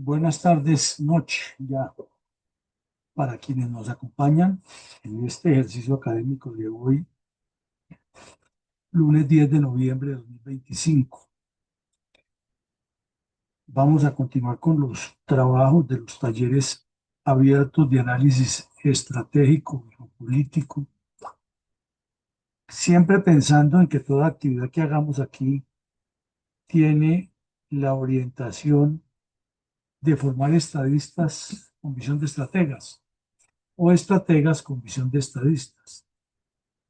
Buenas tardes, noche, ya para quienes nos acompañan en este ejercicio académico de hoy, lunes 10 de noviembre de 2025. Vamos a continuar con los trabajos de los talleres abiertos de análisis estratégico y geopolítico, siempre pensando en que toda actividad que hagamos aquí tiene la orientación de formar estadistas con visión de estrategas o estrategas con visión de estadistas,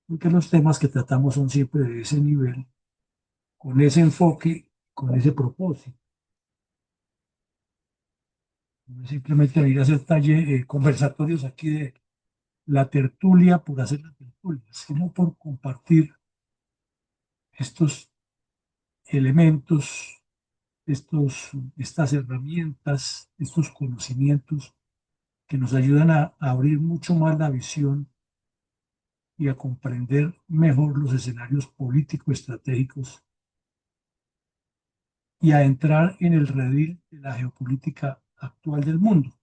porque los temas que tratamos son siempre de ese nivel, con ese enfoque, con ese propósito. No es simplemente venir a hacer conversatorios aquí de la tertulia por hacer la tertulia, sino por compartir estos elementos, estas herramientas, estos conocimientos que nos ayudan a abrir mucho más la visión y a comprender mejor los escenarios político-estratégicos y a entrar en el redil de la geopolítica actual del mundo.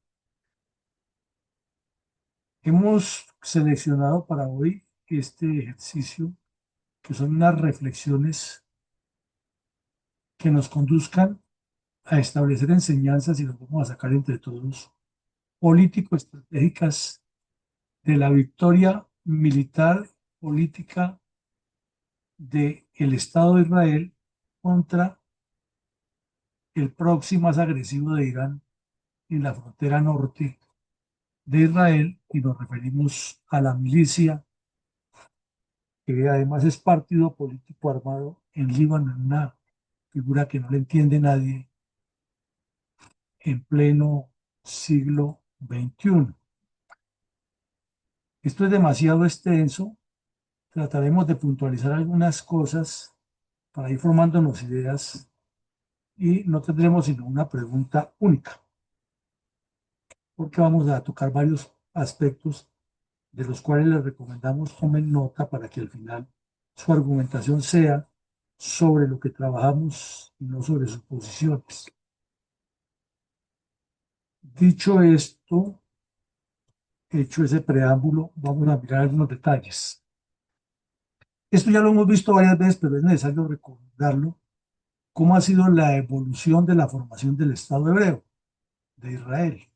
Hemos seleccionado para hoy este ejercicio, que son unas reflexiones que nos conduzcan a establecer enseñanzas y las vamos a sacar entre todos, político-estratégicas de la victoria militar política del Estado de Israel contra el proxy más agresivo de Irán en la frontera norte de Israel, y nos referimos a la milicia, que además es partido político armado en Líbano, en una figura que no le entiende nadie en pleno siglo XXI. Esto es demasiado extenso, trataremos de puntualizar algunas cosas para ir formándonos ideas y no tendremos sino una pregunta única, porque vamos a tocar varios aspectos de los cuales les recomendamos tomen nota para que al final su argumentación sea sobre lo que trabajamos y no sobre sus posiciones. Dicho esto, hecho ese preámbulo, vamos a mirar algunos detalles. Esto ya lo hemos visto varias veces, pero es necesario recordarlo, cómo ha sido la evolución de la formación del Estado hebreo de Israel.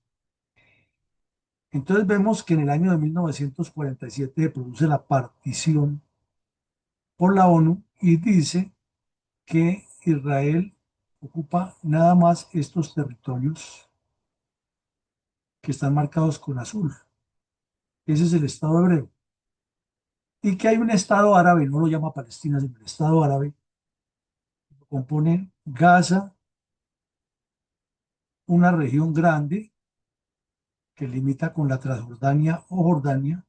Entonces vemos que en el año de 1947 se produce la partición por la ONU y dice que Israel ocupa nada más estos territorios que están marcados con azul. Ese es el Estado hebreo. Y que hay un Estado árabe, no lo llama Palestina, sino el Estado árabe, lo componen Gaza, una región grande que limita con la Transjordania o Jordania,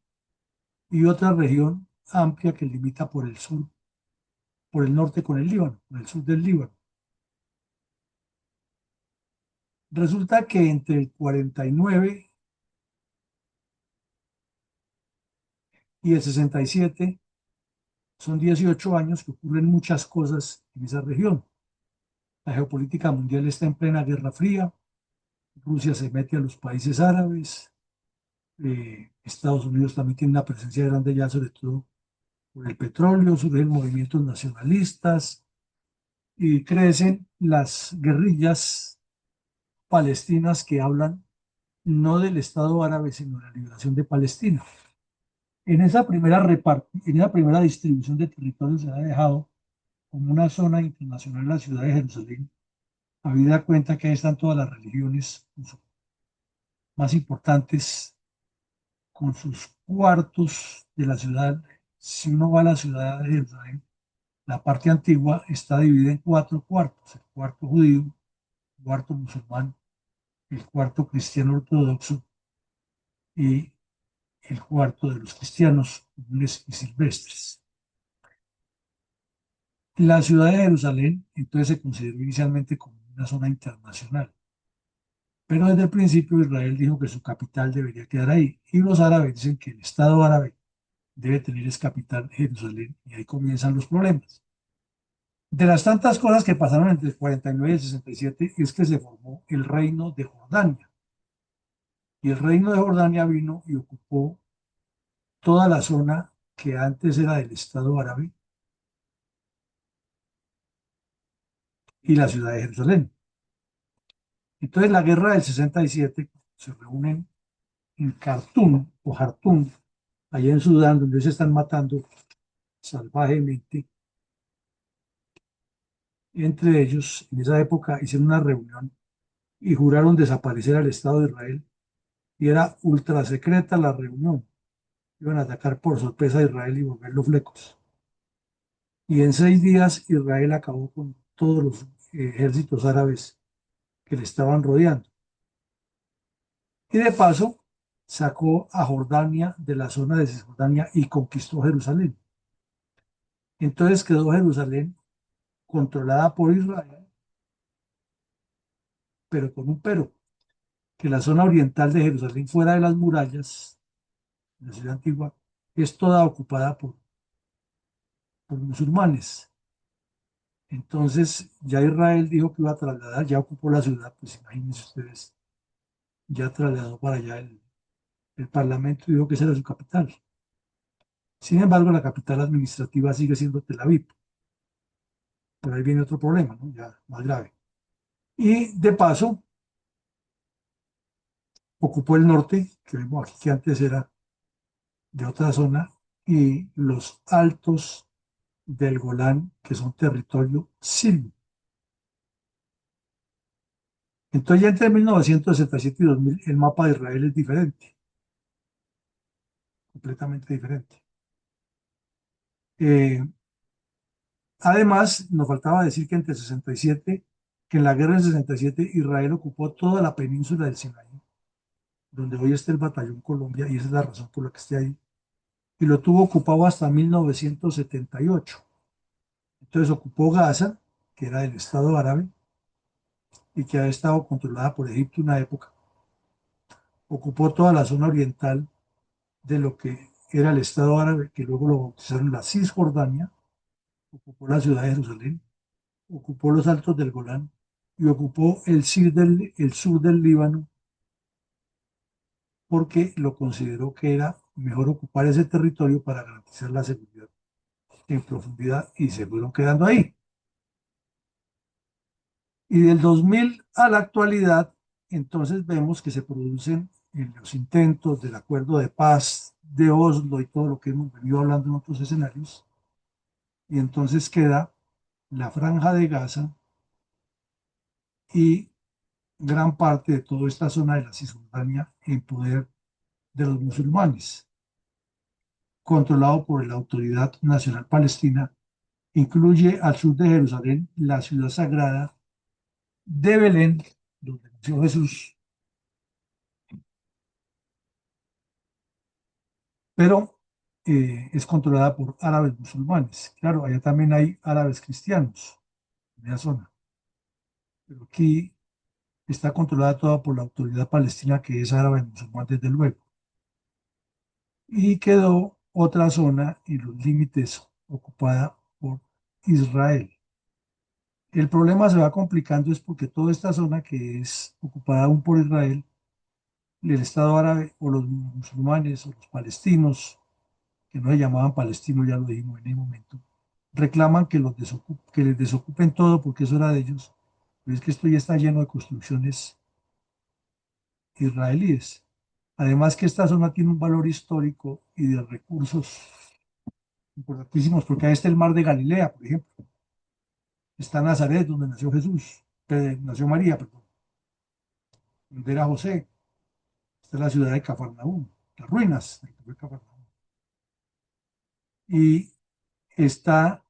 y otra región amplia que limita por el sur, por el norte con el Líbano, por el sur del Líbano. Resulta que entre el 49 y el 67 son 18 años que ocurren muchas cosas en esa región. La geopolítica mundial está en plena guerra fría, Rusia se mete a los países árabes, Estados Unidos también tiene una presencia grande ya, sobre todo por el petróleo, surgen movimientos nacionalistas y crecen las guerrillas palestinas que hablan no del Estado árabe, sino de la liberación de Palestina. En esa primera distribución de territorios se ha dejado como una zona internacional la ciudad de Jerusalén, habida cuenta que ahí están todas las religiones más importantes, con sus cuartos de la ciudad. Si uno va a la ciudad de Jerusalén, la parte antigua está dividida en cuatro cuartos: el cuarto judío, el cuarto musulmán, el cuarto cristiano ortodoxo y el cuarto de los cristianos comunes y silvestres. La ciudad de Jerusalén entonces se consideró inicialmente como una zona internacional, pero desde el principio Israel dijo que su capital debería quedar ahí, y los árabes dicen que el Estado árabe debe tener es capital Jerusalén, y ahí comienzan los problemas. De las tantas cosas que pasaron entre el 49 y el 67 es que se formó el reino de Jordania. Y el reino de Jordania vino y ocupó toda la zona que antes era del Estado árabe y la ciudad de Jerusalén. Entonces, la guerra del 67 se reúnen en Khartoum o Jartum, allá en Sudán, donde se están matando salvajemente. Entre ellos, en esa época, hicieron una reunión y juraron desaparecer al Estado de Israel. Y era ultra secreta la reunión. Iban a atacar por sorpresa a Israel y volverlo flecos. Y en 6 días Israel acabó con todos los ejércitos árabes que le estaban rodeando. Y de paso sacó a Jordania de la zona de Cisjordania y conquistó Jerusalén. Entonces quedó Jerusalén controlada por Israel, pero con un pero, que la zona oriental de Jerusalén, fuera de las murallas, de la ciudad antigua, es toda ocupada por musulmanes. Entonces ya Israel dijo que iba a trasladar, ya ocupó la ciudad, pues imagínense ustedes, ya trasladó para allá el parlamento y dijo que esa era su capital. Sin embargo, la capital administrativa sigue siendo Tel Aviv. Por ahí viene otro problema, ¿no? Ya más grave. Y de paso, ocupó el norte, que vemos aquí que antes era de otra zona, y los altos del Golán, que son territorio sirio. Entonces, ya entre 1967 y 2000, el mapa de Israel es diferente, completamente diferente. Eh, Además, nos faltaba decir que entre 67, que en la guerra del 67, Israel ocupó toda la península del Sinaí, donde hoy está el Batallón Colombia, y esa es la razón por la que esté ahí, y lo tuvo ocupado hasta 1978. Entonces ocupó Gaza, que era del Estado árabe, y que había estado controlada por Egipto una época. Ocupó toda la zona oriental de lo que era el Estado árabe, que luego lo bautizaron la Cisjordania, ocupó la ciudad de Jerusalén, ocupó los altos del Golán y ocupó el sur del Líbano porque lo consideró que era mejor ocupar ese territorio para garantizar la seguridad en profundidad y se fueron quedando ahí. Y del 2000 a la actualidad, entonces vemos que se producen en los intentos del acuerdo de paz de Oslo y todo lo que hemos venido hablando en otros escenarios, y entonces queda la franja de Gaza y gran parte de toda esta zona de la Cisjordania en poder de los musulmanes, controlado por la Autoridad Nacional Palestina. Incluye al sur de Jerusalén la ciudad sagrada de Belén, donde nació Jesús, pero es controlada por árabes musulmanes. Claro, allá también hay árabes cristianos en esa zona, pero aquí está controlada toda por la autoridad palestina, que es árabe musulmán desde luego. Y quedó otra zona en los límites ocupada por Israel. El problema se va complicando es porque toda esta zona que es ocupada aún por Israel, el Estado árabe o los musulmanes o los palestinos, que no se llamaban palestinos, ya lo dijimos en el momento, reclaman que, que les desocupen todo porque eso era de ellos. Pero es que esto ya está lleno de construcciones israelíes. Además que esta zona tiene un valor histórico y de recursos importantísimos, porque ahí está el mar de Galilea, por ejemplo. Está Nazaret, donde nació Jesús, nació María, perdón, donde era José. Está la ciudad de Cafarnaúm, las ruinas de Cafarnaúm. Y está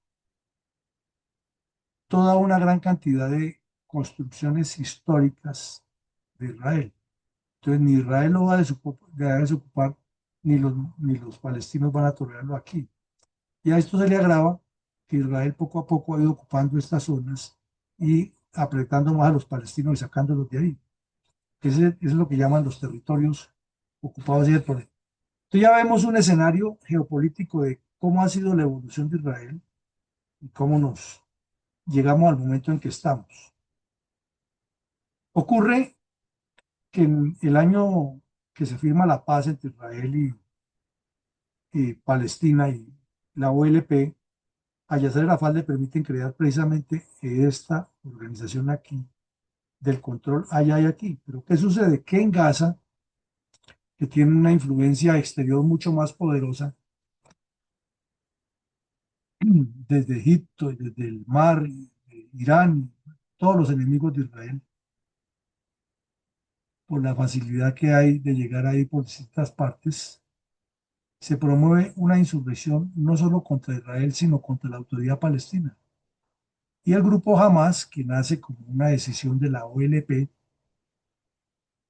toda una gran cantidad de construcciones históricas de Israel. Entonces, ni Israel lo va a desocupar, ni los palestinos van a tolerarlo aquí. Y a esto se le agrava que Israel poco a poco ha ido ocupando estas zonas y apretando más a los palestinos y sacándolos de ahí. Ese es lo que llaman los territorios ocupados y el poder. Entonces ya vemos un escenario geopolítico de cómo ha sido la evolución de Israel y cómo nos llegamos al momento en que estamos. Ocurre que en el año que se firma la paz entre Israel y Palestina y la OLP, a Yasser Arafat le permiten crear precisamente esta organización aquí del control allá y aquí. Pero ¿qué sucede? Que en Gaza, que tiene una influencia exterior mucho más poderosa, desde Egipto, desde el mar, Irán, todos los enemigos de Israel, por la facilidad que hay de llegar ahí por distintas partes, se promueve una insurrección no solo contra Israel, sino contra la autoridad palestina. Y el grupo Hamas, que nace como una decisión de la OLP,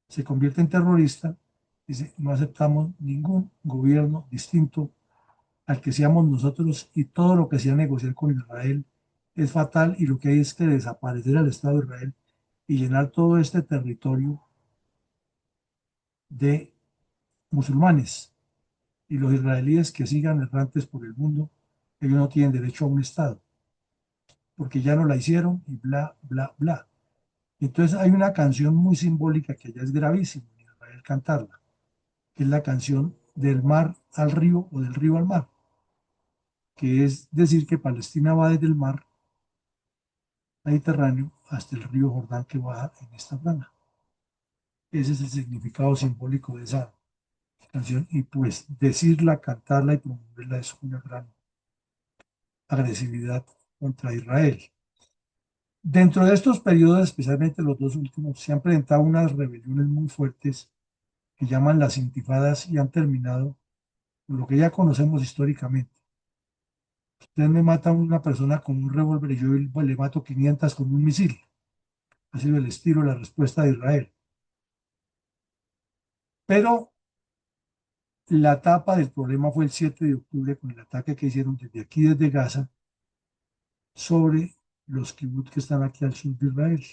se convierte en terrorista, dice, no aceptamos ningún gobierno distinto al que seamos nosotros y todo lo que sea negociar con Israel es fatal y lo que hay es que desaparecer al Estado de Israel y llenar todo este territorio de musulmanes. Y los israelíes que sigan errantes por el mundo, ellos no tienen derecho a un Estado, porque ya no la hicieron y bla, bla, bla. Entonces hay una canción muy simbólica que allá es gravísimo en Israel cantarla, que es la canción del mar al río o del río al mar, que es decir que Palestina va desde el mar Mediterráneo hasta el río Jordán que baja en esta franja. Ese es el significado simbólico de esa canción y pues decirla, cantarla y promoverla es una gran agresividad contra Israel. Dentro de estos periodos, especialmente los dos últimos, se han presentado unas rebeliones muy fuertes que llaman las intifadas y han terminado con lo que ya conocemos históricamente. Usted me mata a una persona con un revólver y yo le mato 500 con un misil. Ha sido el estilo, la respuesta de Israel. Pero la tapa del problema fue el 7 de octubre con el ataque que hicieron desde aquí, desde Gaza, sobre los kibbutz que están aquí al sur de Israel,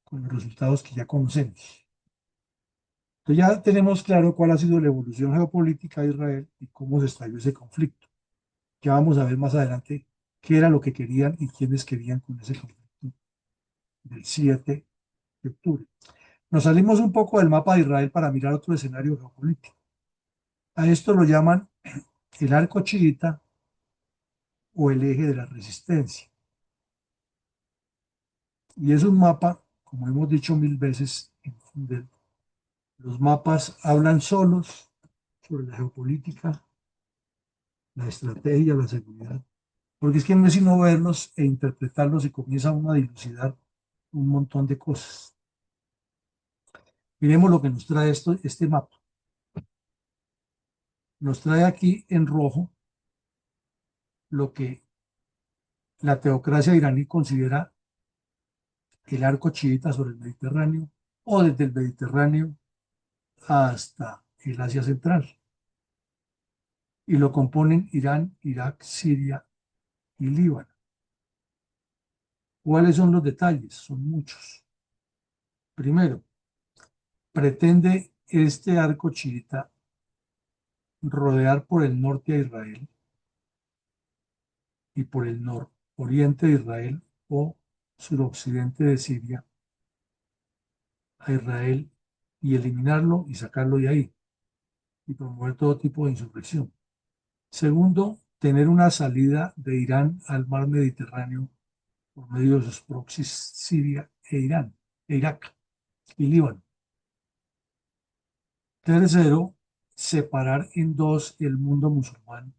con los resultados que ya conocemos. Entonces ya tenemos claro cuál ha sido la evolución geopolítica de Israel y cómo se estalló ese conflicto. Ya vamos a ver más adelante qué era lo que querían y quiénes querían con ese conflicto del 7 de octubre. Nos salimos un poco del mapa de Israel para mirar otro escenario geopolítico. A esto lo llaman el arco chiita o el eje de la resistencia. Y es un mapa, como hemos dicho mil veces, los mapas hablan solos sobre la geopolítica, la estrategia, la seguridad, porque es que no es sino verlos e interpretarlos y comienza uno a dilucidar un montón de cosas. Miremos lo que nos trae este mapa. Nos trae aquí en rojo lo que la teocracia iraní considera el arco chiita sobre el Mediterráneo o desde el Mediterráneo hasta el Asia Central. Y lo componen Irán, Irak, Siria y Líbano. ¿Cuáles son los detalles? Son muchos. Primero, pretende este arco chiita rodear por el norte a Israel y por el nororiente de Israel o suroccidente de Siria a Israel y eliminarlo y sacarlo de ahí y promover todo tipo de insurrección. Segundo, tener una salida de Irán al mar Mediterráneo por medio de sus proxies Siria e Irán, e Irak y Líbano. Tercero, separar en dos el mundo musulmán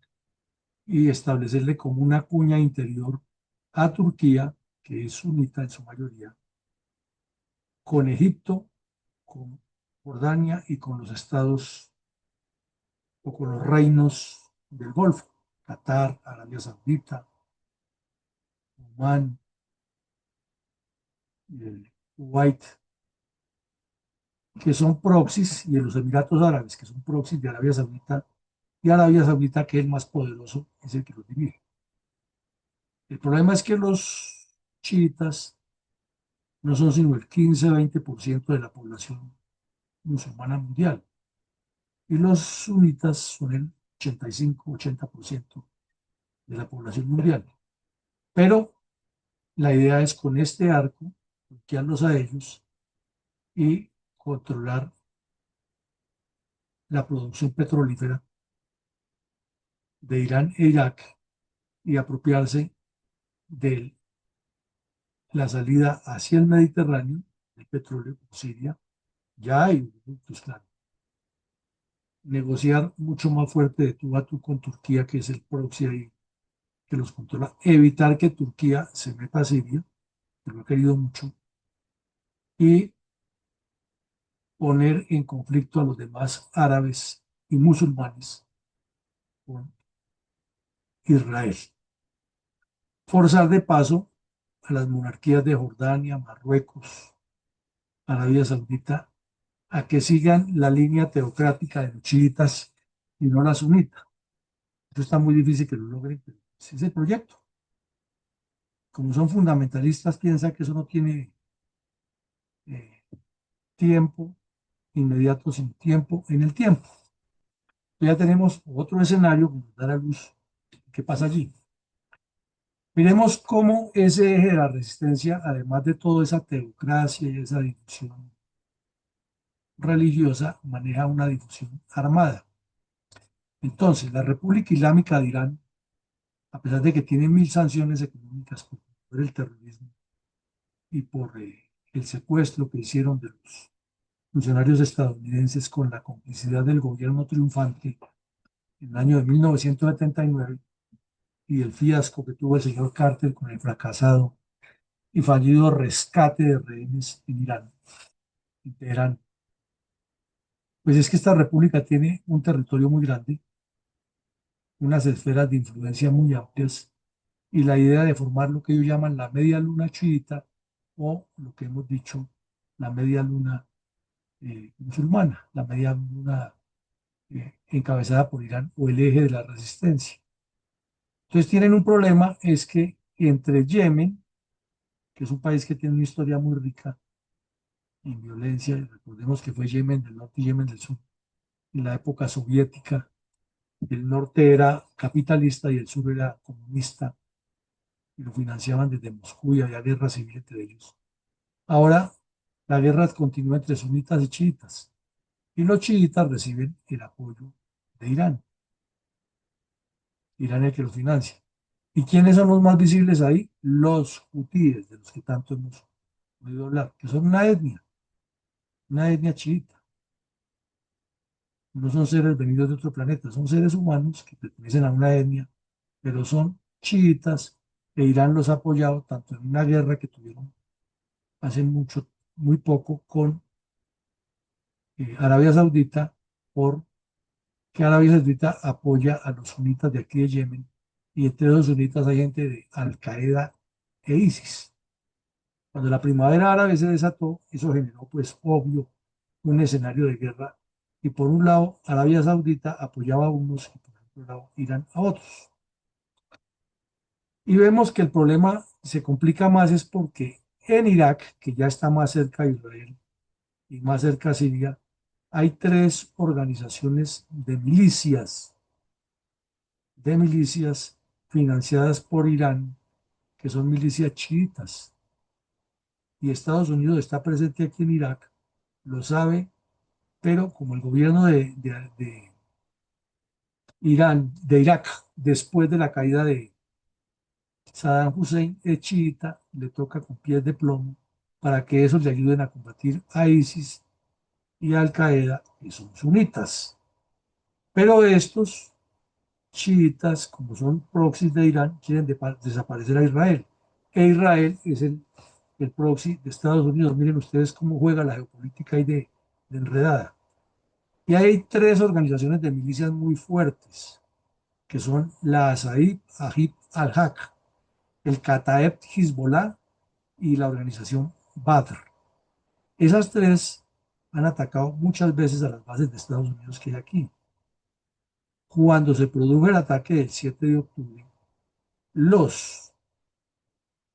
y establecerle como una cuña interior a Turquía, que es sunita en su mayoría, con Egipto, con Jordania y con los estados o con los reinos del Golfo, Qatar, Arabia Saudita, Omán, Kuwait, que son proxies, y en los Emiratos Árabes, que son proxies de Arabia Saudita, y Arabia Saudita, que es el más poderoso, es el que los dirige. El problema es que los chiitas no son sino el 15-20% de la población musulmana mundial, y los sunitas son el 85-80% de la población mundial. Pero La idea es con este arco bloquearlos a ellos y controlar la producción petrolífera de Irán e Irak y apropiarse de la salida hacia el Mediterráneo del petróleo con Siria. Ya hay productos, claro. Negociar mucho más fuerte de tú a tú con Turquía, que es el proxy ahí que los controla. Evitar que Turquía se meta a Siria, que lo ha querido mucho, y poner en conflicto a los demás árabes y musulmanes con Israel. Forzar de paso a las monarquías de Jordania, Marruecos, Arabia Saudita, a que sigan la línea teocrática de los chiitas y no la sunita. Eso está muy difícil que lo logren, pero ese es el proyecto. Como son fundamentalistas, piensan que eso no tiene eh, tiempo inmediato, sin tiempo en el tiempo. Ya tenemos otro escenario que nos da la luz. ¿Qué pasa allí? Miremos cómo ese eje de la resistencia, además de toda esa teocracia y esa difusión religiosa, maneja una difusión armada. Entonces, la República Islámica de Irán, a pesar de que tiene 1000 sanciones económicas por el terrorismo y por el secuestro que hicieron de los funcionarios estadounidenses con la complicidad del gobierno triunfante en el año de 1979 y el fiasco que tuvo el señor Carter con el fracasado y fallido rescate de rehenes en Irán, en Teherán. Pues es que esta república tiene un territorio muy grande, unas esferas de influencia muy amplias y la idea de formar lo que ellos llaman la media luna chiita o lo que hemos dicho, la media luna musulmana, la media luna encabezada por Irán o el eje de la resistencia. Entonces tienen un problema, es que entre Yemen, que es un país que tiene una historia muy rica en violencia, recordemos que fue Yemen del norte y Yemen del sur, en la época soviética, el norte era capitalista y el sur era comunista, y lo financiaban desde Moscú y había guerra civil entre ellos. Ahora la guerra continúa entre sunitas y chiitas, y los chiitas reciben el apoyo de Irán. Irán es el que lo financia. ¿Y quiénes son los más visibles ahí? Los hutíes, de los que tanto hemos oído hablar, que son una etnia chiita. No son seres venidos de otro planeta, son seres humanos que pertenecen a una etnia, pero son chiitas e Irán los ha apoyado tanto en una guerra que tuvieron hace mucho, muy poco con Arabia Saudita, porque Arabia Saudita apoya a los sunitas de aquí de Yemen y entre los sunitas hay gente de Al Qaeda e ISIS. Cuando la primavera árabe se desató, eso generó, pues, obvio, un escenario de guerra. Y por un lado, Arabia Saudita apoyaba a unos y por otro lado, Irán a otros. Y vemos que el problema se complica más es porque en Irak, que ya está más cerca de Israel y más cerca de Siria, hay tres organizaciones de milicias financiadas por Irán, que son milicias chiitas. Y Estados Unidos está presente aquí en Irak, lo sabe, pero como el gobierno de Irán, de Irak, después de la caída de Saddam Hussein es chiita, le toca con pies de plomo para que esos le ayuden a combatir a ISIS y a Al Qaeda, que son sunitas. Pero estos chiitas, como son proxies de Irán, quieren desaparecer a Israel. E Israel es el proxy de Estados Unidos. Miren ustedes cómo juega la geopolítica ahí de enredada. Y hay tres organizaciones de milicias muy fuertes, que son la Asaid Ajib al-Haq, el Kataeb Hezbollah y la organización Badr. Esas tres han atacado muchas veces a las bases de Estados Unidos que hay aquí. Cuando se produjo el ataque del 7 de octubre, los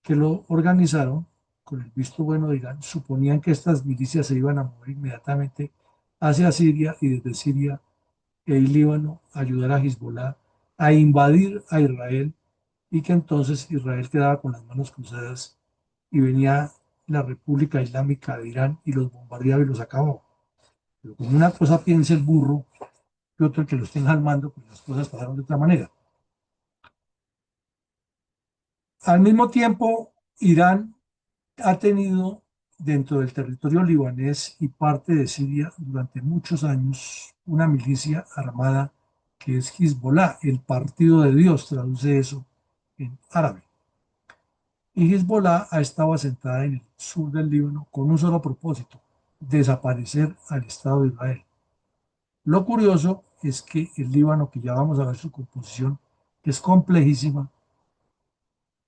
que lo organizaron, con el visto bueno de Irán, suponían que estas milicias se iban a mover inmediatamente hacia Siria y desde Siria y Líbano ayudar a Hezbollah a invadir a Israel y que entonces Israel quedaba con las manos cruzadas y venía la República Islámica de Irán y los bombardeaba y los acababa. Pero como una cosa piensa el burro y otro el que lo estén al mando, pues las cosas pasaron de otra manera. Al mismo tiempo, Irán ha tenido dentro del territorio libanés y parte de Siria durante muchos años una milicia armada que es Hezbollah, el partido de Dios, traduce eso en árabe. Y Hezbollah ha estado asentada en el sur del Líbano con un solo propósito, desaparecer al Estado de Israel. Lo curioso es que el Líbano, que ya vamos a ver su composición, que es complejísima,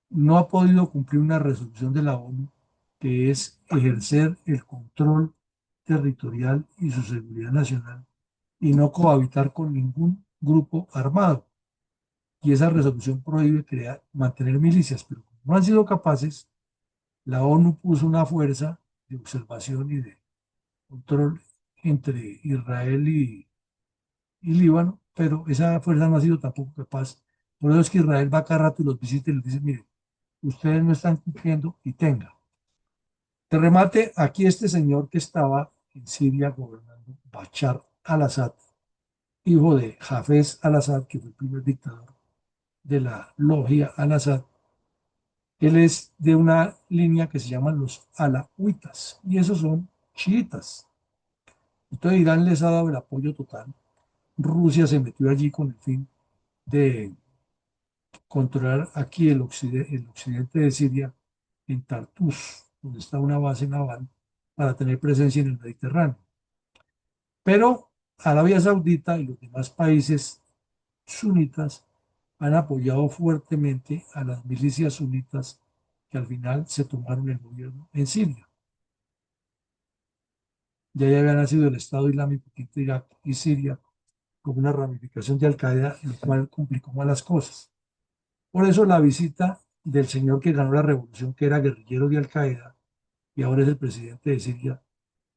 no ha podido cumplir una resolución de la ONU que es ejercer el control territorial y su seguridad nacional y no cohabitar con ningún grupo armado. Y esa resolución prohíbe mantener milicias, pero como no han sido capaces, la ONU puso una fuerza de observación y de control entre Israel y Líbano, pero esa fuerza no ha sido tampoco capaz. Por eso es que Israel va cada rato y los visita y les dice, mire, ustedes no están cumpliendo y tenga. De remate, aquí este señor que estaba en Siria gobernando, Bashar al-Assad, hijo de Hafez al-Assad, que fue el primer dictador de la logia al-Assad, él es de una línea que se llaman los alawitas, y esos son chiitas. Entonces Irán les ha dado el apoyo total. Rusia se metió allí con el fin de controlar aquí el occidente de Siria, en Tartus, donde está una base naval, para tener presencia en el Mediterráneo. Pero Arabia Saudita y los demás países sunitas han apoyado fuertemente a las milicias sunitas que al final se tomaron el gobierno en Siria. Ya había nacido el Estado Islámico entre Irak y Siria como una ramificación de Al-Qaeda, lo cual complicó más las cosas. Por eso la visita del señor que ganó la revolución, que era guerrillero de Al-Qaeda y ahora es el presidente de Siria,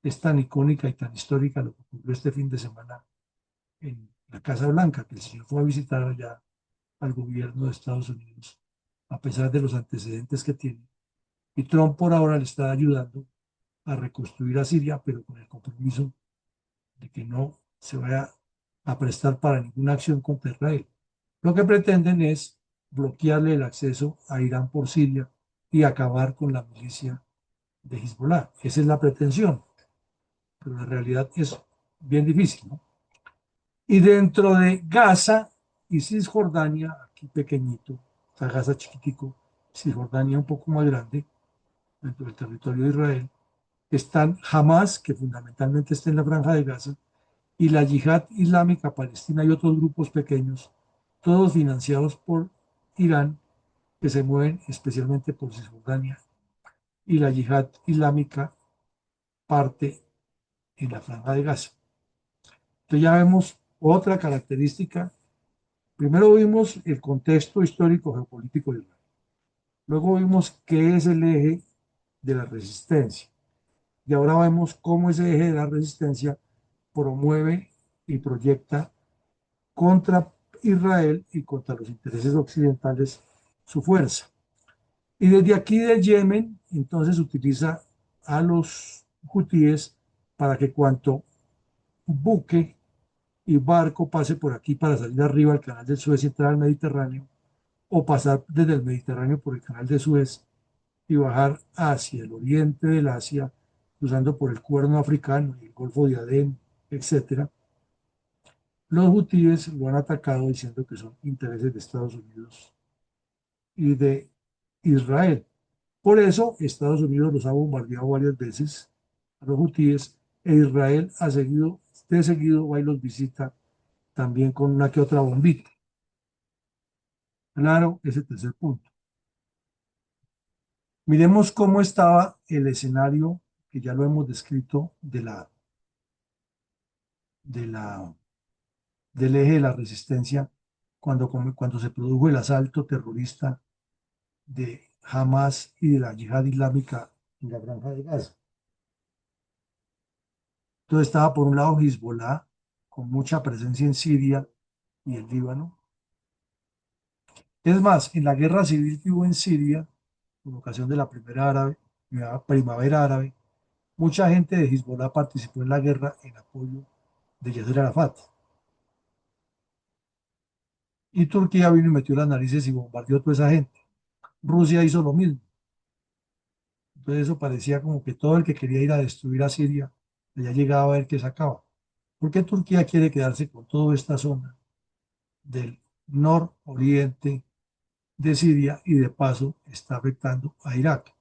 es tan icónica y tan histórica lo que ocurrió este fin de semana en la Casa Blanca, que el señor fue a visitar allá al gobierno de Estados Unidos, a pesar de los antecedentes que tiene. Y Trump por ahora le está ayudando a reconstruir a Siria, pero con el compromiso de que no se vaya a prestar para ninguna acción contra Israel. Lo que pretenden es bloquearle el acceso a Irán por Siria y acabar con la milicia de Hezbollah. Esa es la pretensión, pero la realidad es bien difícil, ¿no? Y dentro de Gaza y Cisjordania, aquí pequeñito, o sea, Gaza chiquitico, Cisjordania un poco más grande, dentro del territorio de Israel, están Hamas, que fundamentalmente está en la franja de Gaza, y la Yihad Islámica Palestina y otros grupos pequeños, todos financiados por Irán, que se mueven especialmente por Cisjordania, y la Yihad Islámica parte en la franja de Gaza. Entonces ya vemos otra característica. Primero vimos el contexto histórico geopolítico de Israel. Luego vimos qué es el eje de la resistencia. Y ahora vemos cómo ese eje de la resistencia promueve y proyecta contra Israel y contra los intereses occidentales su fuerza. Y desde aquí del Yemen, entonces utiliza a los hutíes para que cuanto buque y barco pase por aquí para salir arriba al canal de Suez y entrar al Mediterráneo, o pasar desde el Mediterráneo por el canal de Suez y bajar hacia el oriente del Asia, cruzando por el Cuerno Africano y el Golfo de Adén, etcétera. Los hutíes lo han atacado diciendo que son intereses de Estados Unidos y de Israel. Por eso Estados Unidos los ha bombardeado varias veces a los hutíes e Israel ha seguido, de seguido va y los visita también con una que otra bombita. Claro, ese tercer punto. Miremos cómo estaba el escenario, que ya lo hemos descrito, de la, del eje de la resistencia cuando se produjo el asalto terrorista de Hamas y de la Yihad Islámica en la Franja de Gaza. Entonces estaba por un lado Hezbollah, con mucha presencia en Siria y el Líbano. Es más, en la guerra civil que hubo en Siria, con ocasión de la primavera árabe, mucha gente de Hezbollah participó en la guerra en apoyo de Yasser Arafat. Y Turquía vino y metió las narices y bombardeó a toda esa gente. Rusia hizo lo mismo. Entonces eso parecía como que todo el que quería ir a destruir a Siria, ya llegaba a ver qué sacaba. Porque Turquía quiere quedarse con toda esta zona del nororiente de Siria y de paso está afectando a Irak,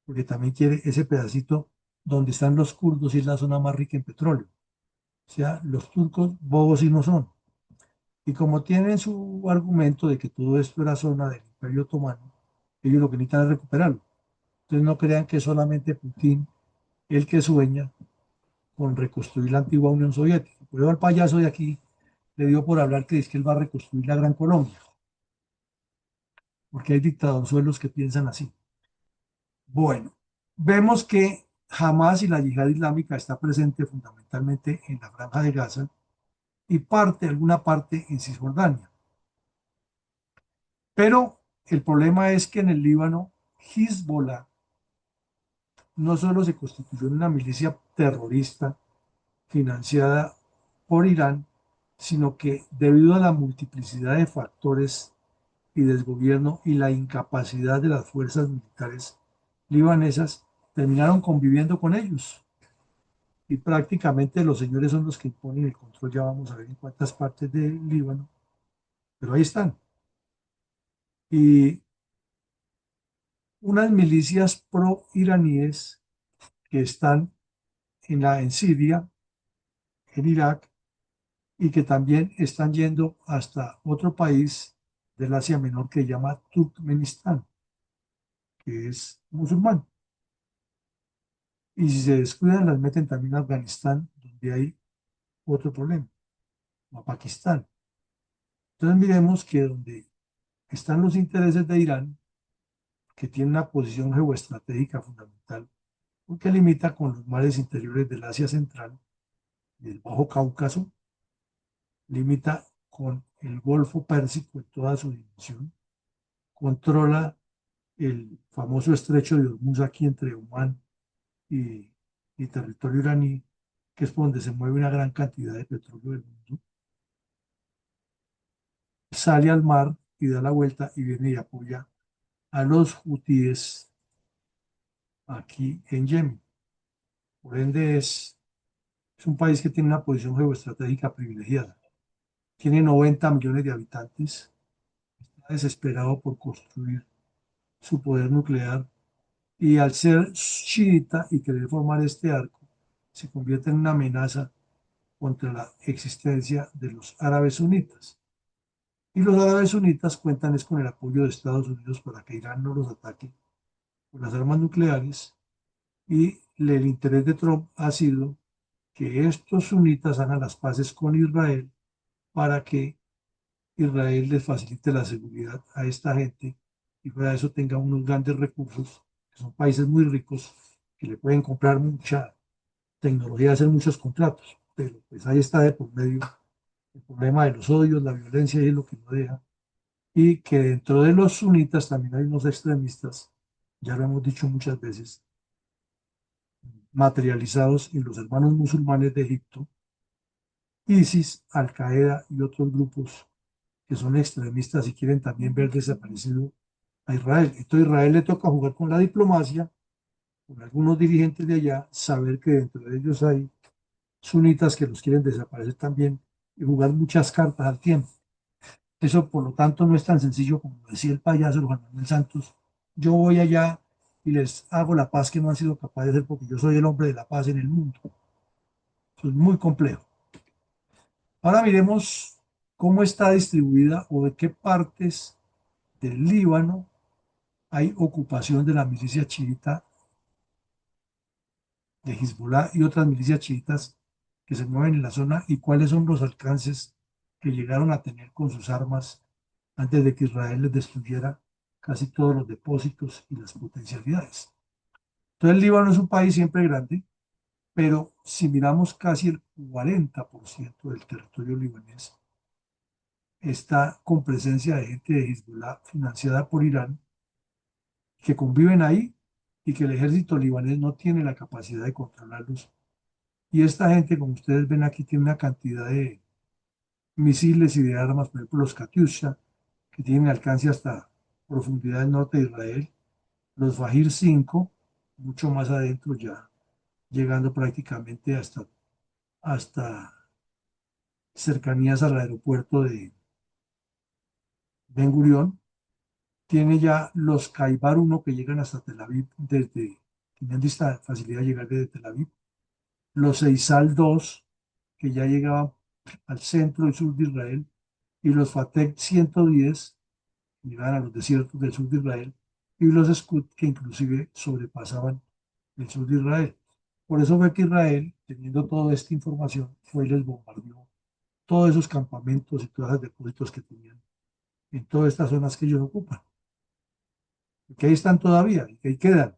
porque también quiere ese pedacito donde están los kurdos y es la zona más rica en petróleo. O sea, los turcos bobos y no son. Y como tienen su argumento de que todo esto era zona del Imperio Otomano, ellos lo que necesitan es recuperarlo. Entonces no crean que es solamente Putin el que sueña con reconstruir la antigua Unión Soviética. Por eso al payaso de aquí le dio por hablar que es que él va a reconstruir la Gran Colombia, porque hay dictadorzuelos que piensan así. Bueno, vemos que Hamas y la yihad islámica está presente fundamentalmente en la Franja de Gaza y alguna parte en Cisjordania. Pero el problema es que en el Líbano, Hezbollah no solo se constituyó en una milicia terrorista financiada por Irán, sino que debido a la multiplicidad de factores y desgobierno y la incapacidad de las fuerzas militares libanesas, terminaron conviviendo con ellos. Y prácticamente los señores son los que imponen el control, ya vamos a ver en cuántas partes del Líbano, pero ahí están. Y unas milicias pro-iraníes que están en Siria, en Irak, y que también están yendo hasta otro país del Asia Menor que se llama Turkmenistán, que es musulmán. Y si se descuidan, las meten también a Afganistán, donde hay otro problema, o a Pakistán. Entonces miremos que donde están los intereses de Irán, que tiene una posición geoestratégica fundamental, porque limita con los mares interiores del Asia Central, del Bajo Cáucaso, limita con el Golfo Pérsico en toda su dimensión, controla el famoso estrecho de Hormuz aquí entre Omán y, y territorio iraní, que es por donde se mueve una gran cantidad de petróleo del mundo, sale al mar y da la vuelta y viene y apoya a los hutíes aquí en Yemen. Por ende es un país que tiene una posición geoestratégica privilegiada. Tiene 90 millones de habitantes, está desesperado por construir su poder nuclear y al ser chiita y querer formar este arco, se convierte en una amenaza contra la existencia de los árabes sunitas. Y los árabes sunitas cuentan es con el apoyo de Estados Unidos para que Irán no los ataque con las armas nucleares y el interés de Trump ha sido que estos sunitas hagan las paces con Israel para que Israel les facilite la seguridad a esta gente y fuera de eso tenga unos grandes recursos, que son países muy ricos, que le pueden comprar mucha tecnología, hacer muchos contratos, pero pues ahí está de por medio el problema de los odios, la violencia y es lo que no deja. Y que dentro de los sunitas también hay unos extremistas, ya lo hemos dicho muchas veces, materializados en los hermanos musulmanes de Egipto, ISIS, Al Qaeda y otros grupos que son extremistas y quieren también ver desaparecido a Israel. Entonces a Israel le toca jugar con la diplomacia, con algunos dirigentes de allá, saber que dentro de ellos hay sunitas que los quieren desaparecer también y jugar muchas cartas al tiempo. Eso, por lo tanto, no es tan sencillo como decía el payaso Juan Manuel Santos. Yo voy allá y les hago la paz que no han sido capaces de hacer porque yo soy el hombre de la paz en el mundo. Eso es muy complejo. Ahora miremos cómo está distribuida o de qué partes del Líbano hay ocupación de la milicia chiita de Hezbollah y otras milicias chiitas que se mueven en la zona y cuáles son los alcances que llegaron a tener con sus armas antes de que Israel les destruyera casi todos los depósitos y las potencialidades. Entonces el Líbano es un país siempre grande, pero si miramos casi el 40% del territorio libanés está con presencia de gente de Hezbollah financiada por Irán, que conviven ahí y que el ejército libanés no tiene la capacidad de controlarlos. Y esta gente, como ustedes ven aquí, tiene una cantidad de misiles y de armas, por ejemplo los Katyusha, que tienen alcance hasta profundidad del norte de Israel, los Fajir 5, mucho más adentro ya, llegando prácticamente hasta cercanías al aeropuerto de Ben Gurión. Tiene ya los Kaibar 1 que llegan hasta Tel Aviv tienen esta facilidad de llegar desde Tel Aviv. Los Eisal 2 que ya llegaban al centro y sur de Israel. Y los Fateh 110 que llegaban a los desiertos del sur de Israel. Y los Scud que inclusive sobrepasaban el sur de Israel. Por eso fue que Israel, teniendo toda esta información, fue y les bombardeó todos esos campamentos y todos esos depósitos que tenían en todas estas zonas que ellos ocupan. Que ahí están todavía, y que ahí quedan.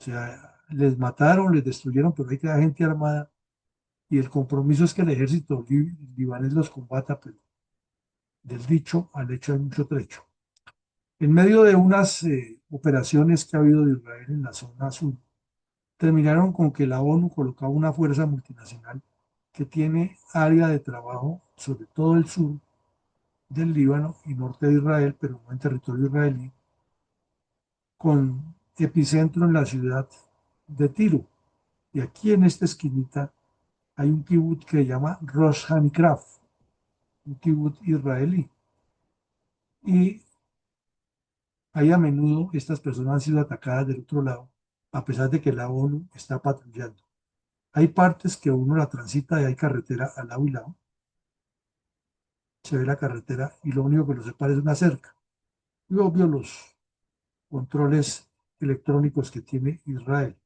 O sea, les mataron, les destruyeron, pero ahí queda gente armada. Y el compromiso es que el ejército libanés los combata, pero del dicho al hecho hay mucho trecho. En medio de unas operaciones que ha habido de Israel en la zona sur, terminaron con que la ONU colocaba una fuerza multinacional que tiene área de trabajo sobre todo el sur del Líbano y norte de Israel, pero no en territorio israelí, con epicentro en la ciudad de Tiro. Y aquí en esta esquinita hay un kibutz que se llama Rosh Hanikraf, un kibutz israelí. Y ahí a menudo estas personas han sido atacadas del otro lado, a pesar de que la ONU está patrullando. Hay partes que uno la transita y hay carretera al lado y lado. Se ve la carretera y lo único que lo separa es una cerca. Y obvio los controles electrónicos que tiene Israel.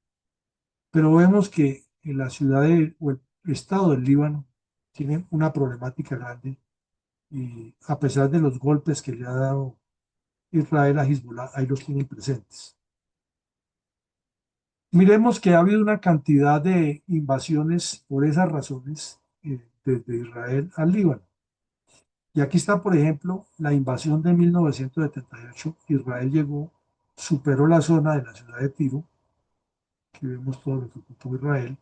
Pero vemos que en la ciudad o el estado del Líbano tiene una problemática grande y a pesar de los golpes que le ha dado Israel a Hezbollah, ahí los tienen presentes. Miremos que ha habido una cantidad de invasiones por esas razones desde Israel al Líbano. Y aquí está, por ejemplo, la invasión de 1978. Israel llegó, superó la zona de la ciudad de Tiro, que vemos todo lo que ocupó Israel.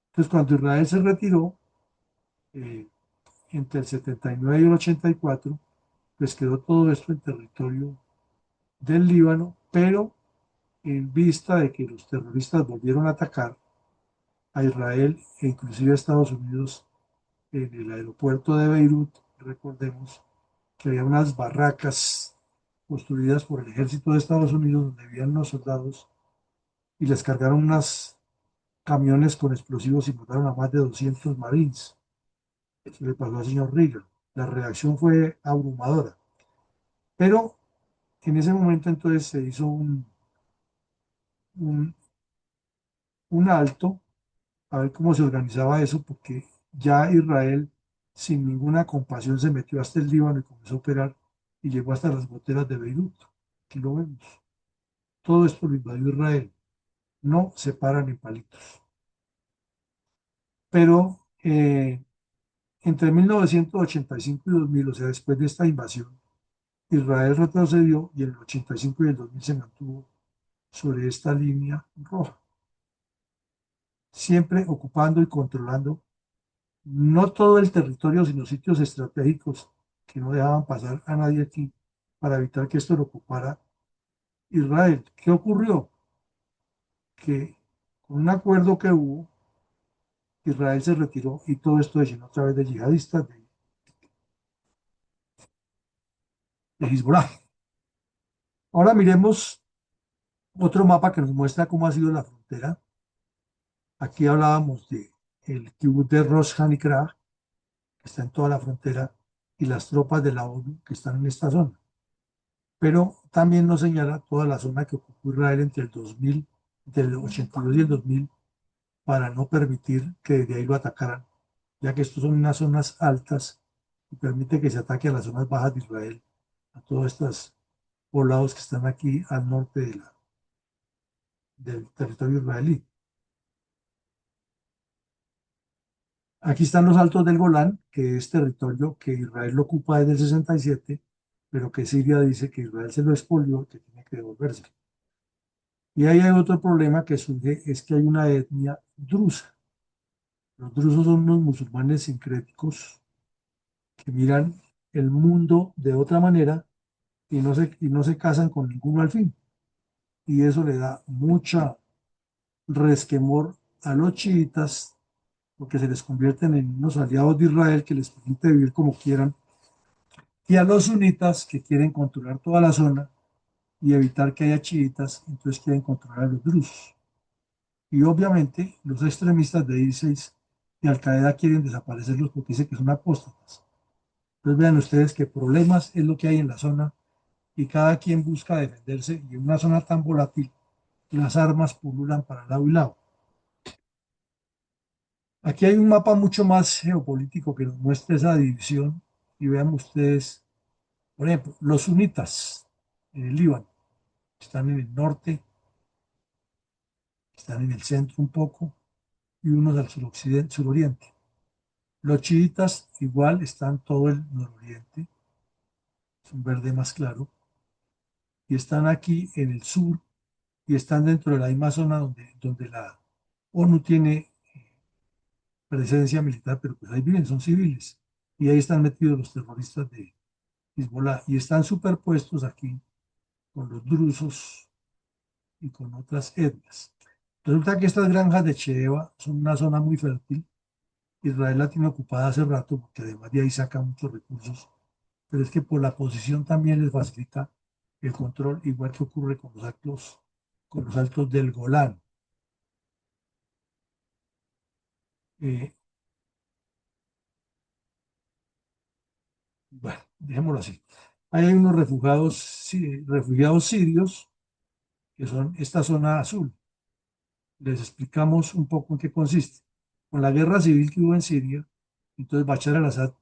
Entonces, cuando Israel se retiró, eh, entre el 79 y el 84, pues quedó todo esto en territorio del Líbano, pero en vista de que los terroristas volvieron a atacar a Israel e inclusive a Estados Unidos en el aeropuerto de Beirut, recordemos que había unas barracas construidas por el ejército de Estados Unidos donde vivían los soldados y les cargaron unos camiones con explosivos y mataron a más de 200 marines. Eso le pasó al señor Reagan. La reacción fue abrumadora. Pero en ese momento entonces se hizo un, un alto a ver cómo se organizaba eso, porque ya Israel sin ninguna compasión se metió hasta el Líbano y comenzó a operar y llegó hasta las goteras de Beirut. Aquí lo vemos. Todo esto lo invadió Israel. No se paran en palitos. Pero entre 1985 y 2000, o sea, después de esta invasión, Israel retrocedió y en el 85 y el 2000 se mantuvo sobre esta línea roja, siempre ocupando y controlando no todo el territorio, sino sitios estratégicos que no dejaban pasar a nadie aquí para evitar que esto lo ocupara Israel. ¿Qué ocurrió? Que con un acuerdo que hubo, Israel se retiró y todo esto se llenó otra vez de yihadistas de Hezbollah. Ahora miremos otro mapa que nos muestra cómo ha sido la frontera. Aquí hablábamos de el kibbutz de Rosh Hanikra, que está en toda la frontera, y las tropas de la ONU que están en esta zona. Pero también nos señala toda la zona que ocupó Israel entre el 2000, entre el 82 y el 2000, para no permitir que desde ahí lo atacaran, ya que estos son unas zonas altas y permite que se ataque a las zonas bajas de Israel, a todos estos poblados que están aquí al norte del territorio israelí. Aquí están los Altos del Golán, que es territorio que Israel lo ocupa desde el 67, pero que Siria dice que Israel se lo expolió, que tiene que devolverse. Y ahí hay otro problema que surge, es que hay una etnia drusa. Los drusos son unos musulmanes sincréticos que miran el mundo de otra manera y no se casan con ninguno al fin. Y eso le da mucha resquemor a los chiitas porque se les convierten en unos aliados de Israel que les permite vivir como quieran, y a los sunitas que quieren controlar toda la zona y evitar que haya chiitas, entonces quieren controlar a los drusos. Y obviamente los extremistas de ISIS y Al Qaeda quieren desaparecerlos porque dicen que son apóstatas. Entonces vean ustedes qué problemas es lo que hay en la zona y cada quien busca defenderse y en una zona tan volátil las armas pululan para lado y lado. Aquí hay un mapa mucho más geopolítico que nos muestra esa división y vean ustedes, por ejemplo, los sunitas en el Líbano están en el norte, están en el centro un poco y unos al suroccidente, suroriente. Los chiitas igual están todo el nororiente, es un verde más claro, y están aquí en el sur y están dentro de la misma zona donde la ONU tiene presencia militar, pero pues ahí viven, son civiles. Y ahí están metidos los terroristas de Hezbollah y están superpuestos aquí con los drusos y con otras etnias. Resulta que estas granjas de Cheva son una zona muy fértil. Israel la tiene ocupada hace rato porque además de ahí saca muchos recursos, pero es que por la posición también les facilita el control, igual que ocurre con los altos del Golán. Eh, bueno, dejémoslo así. Ahí hay unos refugiados, refugiados sirios que son esta zona azul. Les explicamos un poco en qué consiste. Con la guerra civil que hubo en Siria, entonces Bashar al-Assad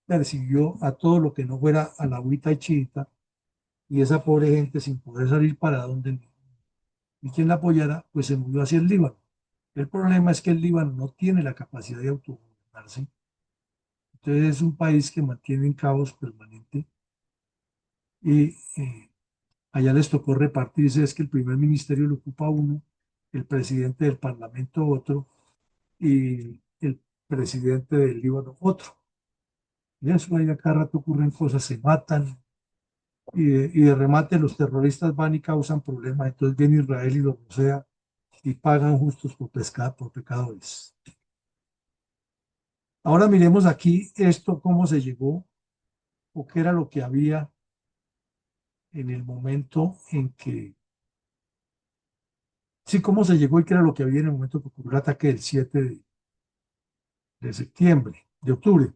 persiguió a todo lo que no fuera alawita y chiita, y esa pobre gente sin poder salir para donde y quien la apoyara, pues se movió hacia el Líbano. El problema es que el Líbano no tiene la capacidad de autogobernarse, entonces es un país que mantiene en caos permanente y allá les tocó repartirse, es que el primer ministerio lo ocupa uno, el presidente del parlamento otro y el presidente del Líbano otro. Y eso ahí a cada rato ocurren cosas, se matan y de remate los terroristas van y causan problemas. Entonces viene Israel y los rocea y pagan justos por pecadores. Ahora miremos aquí esto, cómo se llegó o qué era lo que había en el momento en que, sí, cómo se llegó y qué era lo que había en el momento que ocurrió el ataque del 7 de septiembre, de octubre.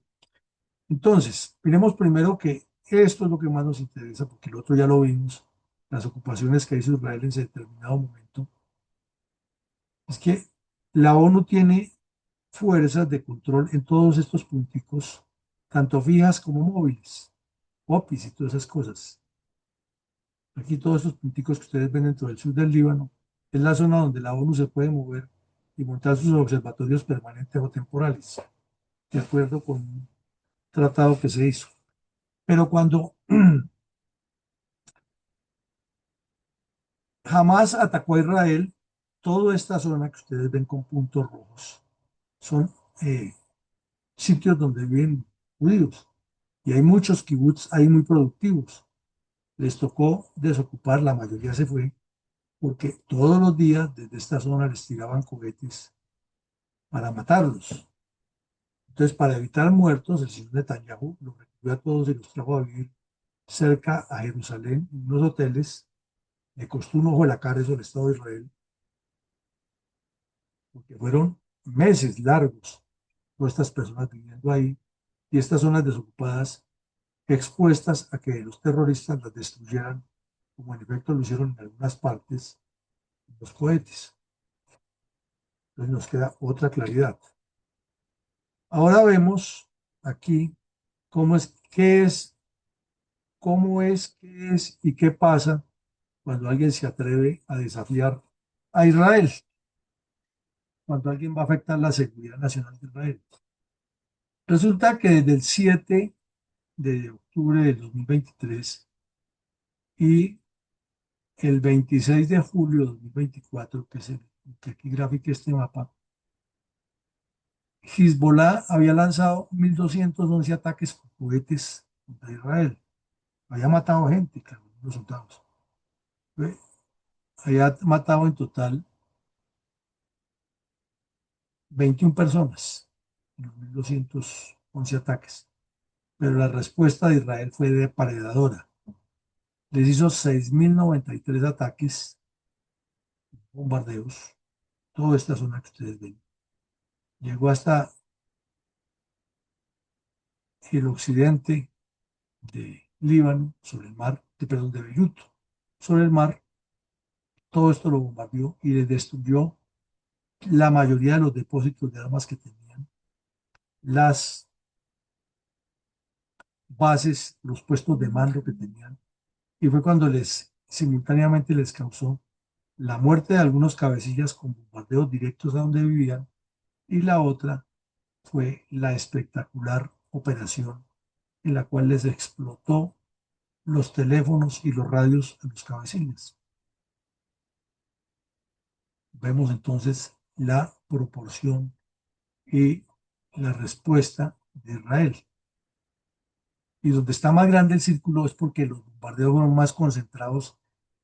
Entonces, miremos primero que esto es lo que más nos interesa, porque el otro ya lo vimos, las ocupaciones que hizo Israel en ese determinado momento. Es que la ONU tiene fuerzas de control en todos estos punticos, tanto fijas como móviles, OPIs y todas esas cosas. Aquí todos estos punticos que ustedes ven dentro del sur del Líbano es la zona donde la ONU se puede mover y montar sus observatorios permanentes o temporales, de acuerdo con un tratado que se hizo. Pero cuando jamás atacó a Israel, toda esta zona que ustedes ven con puntos rojos son eh, sitios donde viven judíos. Y hay muchos kibbutz ahí muy productivos. Les tocó desocupar, la mayoría se fue, porque todos los días desde esta zona les tiraban cohetes para matarlos. Entonces, para evitar muertos, el señor Netanyahu los recogió a todos y los trajo a vivir cerca a Jerusalén, en unos hoteles. Le costó un ojo de la cara eso al Estado de Israel, porque fueron meses largos todas estas personas viviendo ahí y estas zonas desocupadas expuestas a que los terroristas las destruyeran, como en efecto lo hicieron en algunas partes, los cohetes. Entonces nos queda otra claridad. Ahora vemos aquí qué es y qué pasa cuando alguien se atreve a desafiar a Israel, cuando alguien va a afectar la seguridad nacional de Israel. Resulta que desde el 7 de octubre del 2023 y el 26 de julio de 2024, que es el que aquí grafica este mapa, Hezbollah había lanzado 1.211 ataques con cohetes contra Israel. Había matado gente, claro, los soldados. Había matado en total 21 personas en los 1.211 ataques. Pero la respuesta de Israel fue depredadora. Les hizo 6.093 ataques, bombardeos, toda esta zona que ustedes ven. Llegó hasta el occidente de Líbano, sobre el mar, perdón, de Beirut, sobre el mar. Todo esto lo bombardeó y les destruyó la mayoría de los depósitos de armas que tenían, las bases, los puestos de mando que tenían. Y fue cuando simultáneamente les causó la muerte de algunos cabecillas con bombardeos directos a donde vivían, y la otra fue la espectacular operación en la cual les explotó los teléfonos y los radios a los cabecillas. Vemos entonces la proporción y la respuesta de Israel. Y donde está más grande el círculo es porque los bombardeos fueron más concentrados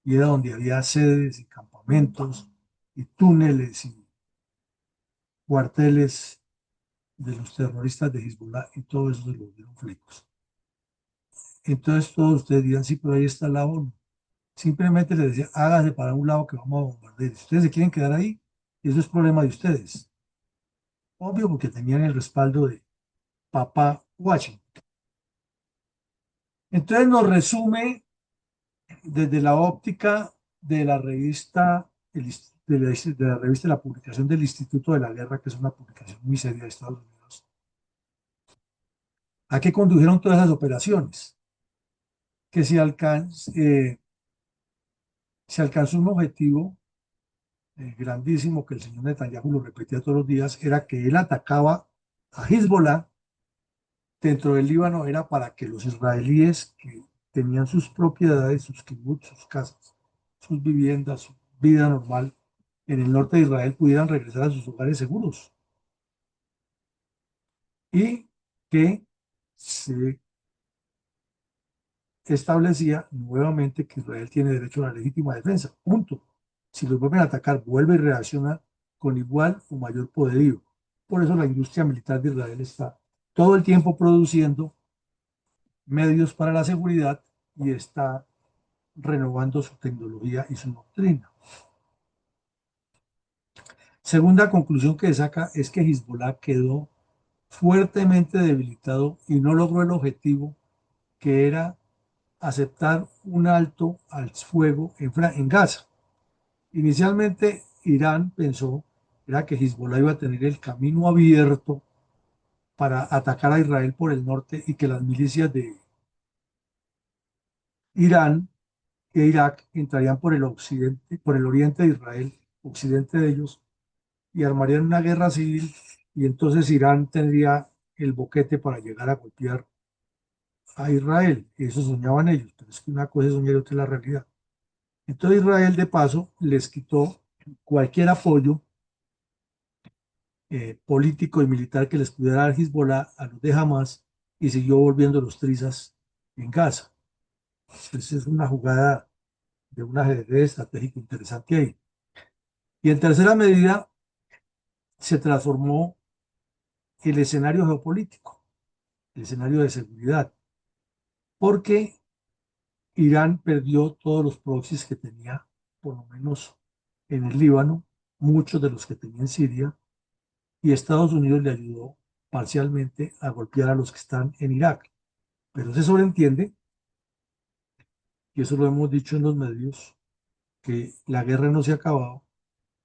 y era donde había sedes y campamentos y túneles y cuarteles de los terroristas de Hezbollah, y todo eso se lo dieron flecos. Entonces todos ustedes dirán, sí, pero ahí está la ONU. Simplemente les decía, hágase para un lado que vamos a bombardear. Si ustedes se quieren quedar ahí, eso es problema de ustedes. Obvio, porque tenían el respaldo de papá Washington. Entonces nos resume desde la óptica de la revista, de la revista de la publicación del Instituto de la Guerra, que es una publicación muy seria de Estados Unidos. ¿A qué condujeron todas esas operaciones? Que se alcanzó un objetivo grandísimo, que el señor Netanyahu lo repetía todos los días, era que él atacaba a Hezbollah dentro del Líbano, era para que los israelíes que tenían sus propiedades, sus kibbutz, sus casas, sus viviendas, su vida normal en el norte de Israel pudieran regresar a sus hogares seguros, y que se establecía nuevamente que Israel tiene derecho a una legítima defensa. Punto. Si los vuelven a atacar, vuelve y reacciona con igual o mayor poderío. Por eso la industria militar de Israel está todo el tiempo produciendo medios para la seguridad y está renovando su tecnología y su doctrina. Segunda conclusión que saca es que Hezbollah quedó fuertemente debilitado y no logró el objetivo, que era aceptar un alto al fuego en Gaza. Inicialmente Irán pensó era que Hezbollah iba a tener el camino abierto para atacar a Israel por el norte y que las milicias de Irán e Irak entrarían por el occidente, por el oriente de Israel, occidente de ellos, y armarían una guerra civil, y entonces Irán tendría el boquete para llegar a golpear a Israel. Eso soñaban ellos, pero es que una cosa es soñar y otra es la realidad. Entonces Israel de paso les quitó cualquier apoyo político y militar que les pudiera dar Hezbollah a los de Hamas, y siguió volviendo los trizas en Gaza. Entonces es una jugada de un ajedrez estratégico interesante ahí. Y en tercera medida se transformó el escenario geopolítico, el escenario de seguridad, porque Irán perdió todos los proxies que tenía, por lo menos en el Líbano, muchos de los que tenía en Siria, y Estados Unidos le ayudó parcialmente a golpear a los que están en Irak. Pero se sobreentiende, y eso lo hemos dicho en los medios, que la guerra no se ha acabado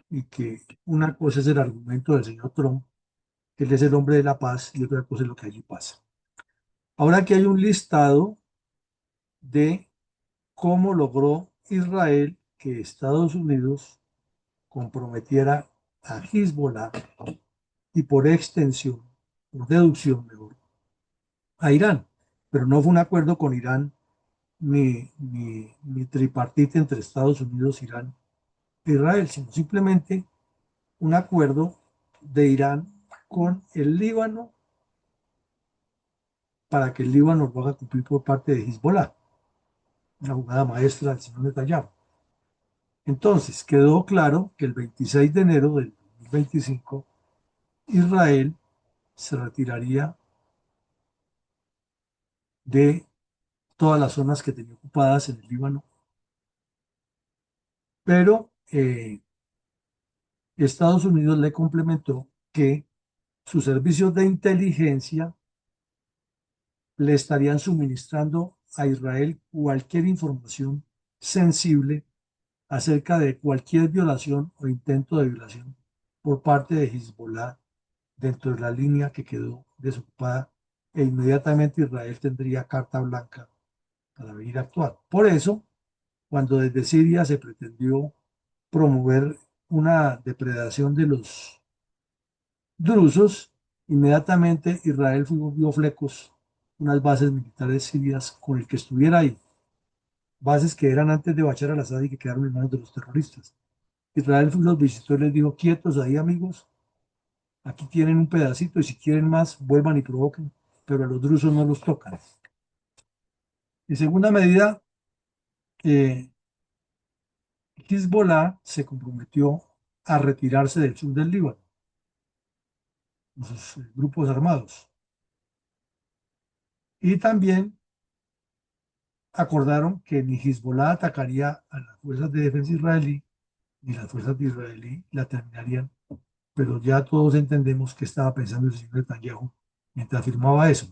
y que una cosa es el argumento del señor Trump, que él es el hombre de la paz, y otra cosa es lo que allí pasa. Ahora que hay un listado de cómo logró Israel que Estados Unidos comprometiera a Hezbollah y por extensión por deducción mejor, a Irán. Pero no fue un acuerdo con Irán ni tripartite entre Estados Unidos, Irán e Israel, sino simplemente un acuerdo de Irán con el Líbano para que el Líbano lo haga cumplir por parte de Hezbollah, una jugada maestra del señor Netanyahu. Entonces, quedó claro que el 26 de enero del 2025 Israel se retiraría de todas las zonas que tenía ocupadas en el Líbano, pero Estados Unidos le complementó que sus servicios de inteligencia le estarían suministrando a Israel cualquier información sensible acerca de cualquier violación o intento de violación por parte de Hezbollah dentro de la línea que quedó desocupada e inmediatamente Israel tendría carta blanca para venir a actuar. Por eso, cuando desde Siria se pretendió promover una depredación de los drusos, inmediatamente Israel vio flecos, unas bases militares sirias con el que estuviera ahí, bases que eran antes de Bashar al-Assad y que quedaron en manos de los terroristas. Israel los visitó y les dijo, quietos ahí amigos, aquí tienen un pedacito y si quieren más, vuelvan y provoquen, pero a los drusos no los tocan. En segunda medida, eh, Hezbollah se comprometió a retirarse del sur del Líbano, sus grupos armados. Y también acordaron que ni Hezbollah atacaría a las fuerzas de defensa israelí, ni las fuerzas de israelí la terminarían. Pero ya todos entendemos que estaba pensando el señor Netanyahu mientras firmaba eso.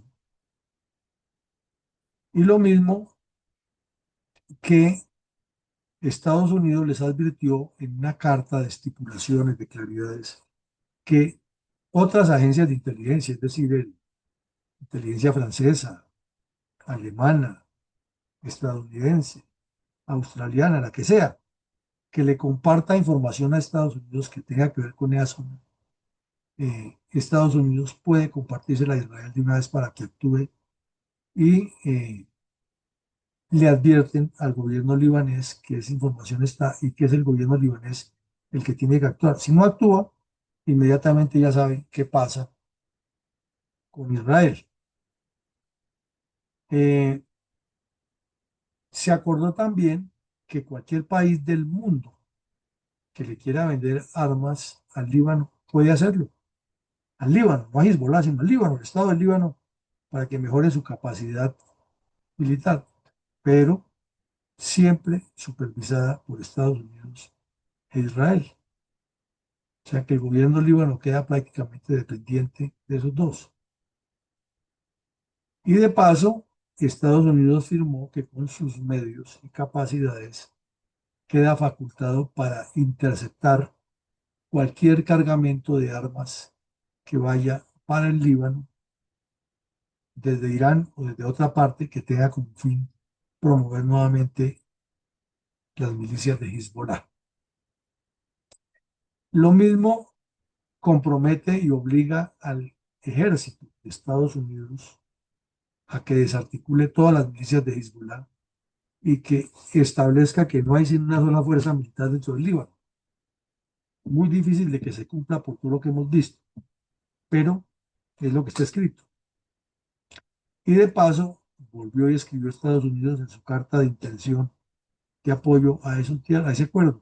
Y lo mismo que Estados Unidos les advirtió en una carta de estipulaciones, de claridades, que otras agencias de inteligencia, es decir, inteligencia francesa, alemana, estadounidense, australiana, la que sea, que le comparta información a Estados Unidos que tenga que ver con esa zona, Estados Unidos puede compartírsela a Israel de una vez para que actúe y le advierten al gobierno libanés que esa información está y que es el gobierno libanés el que tiene que actuar. Si no actúa, inmediatamente ya saben qué pasa con Israel. Eh, Se acordó también que cualquier país del mundo que le quiera vender armas al Líbano puede hacerlo. Al Líbano, no a Hezbollah, sino al Líbano, el Estado del Líbano, para que mejore su capacidad militar, pero siempre supervisada por Estados Unidos e Israel. O sea que el gobierno líbano queda prácticamente dependiente de esos dos. Y de paso, Estados Unidos firmó que con sus medios y capacidades queda facultado para interceptar cualquier cargamento de armas que vaya para el Líbano desde Irán o desde otra parte que tenga como fin promover nuevamente las milicias de Hezbollah. Lo mismo compromete y obliga al ejército de Estados Unidos a que desarticule todas las milicias de Hezbollah y que establezca que no hay sino una sola fuerza militar dentro del Líbano. Muy difícil de que se cumpla por todo lo que hemos visto, pero es lo que está escrito. Y de paso, volvió y escribió Estados Unidos en su carta de intención de apoyo a ese acuerdo.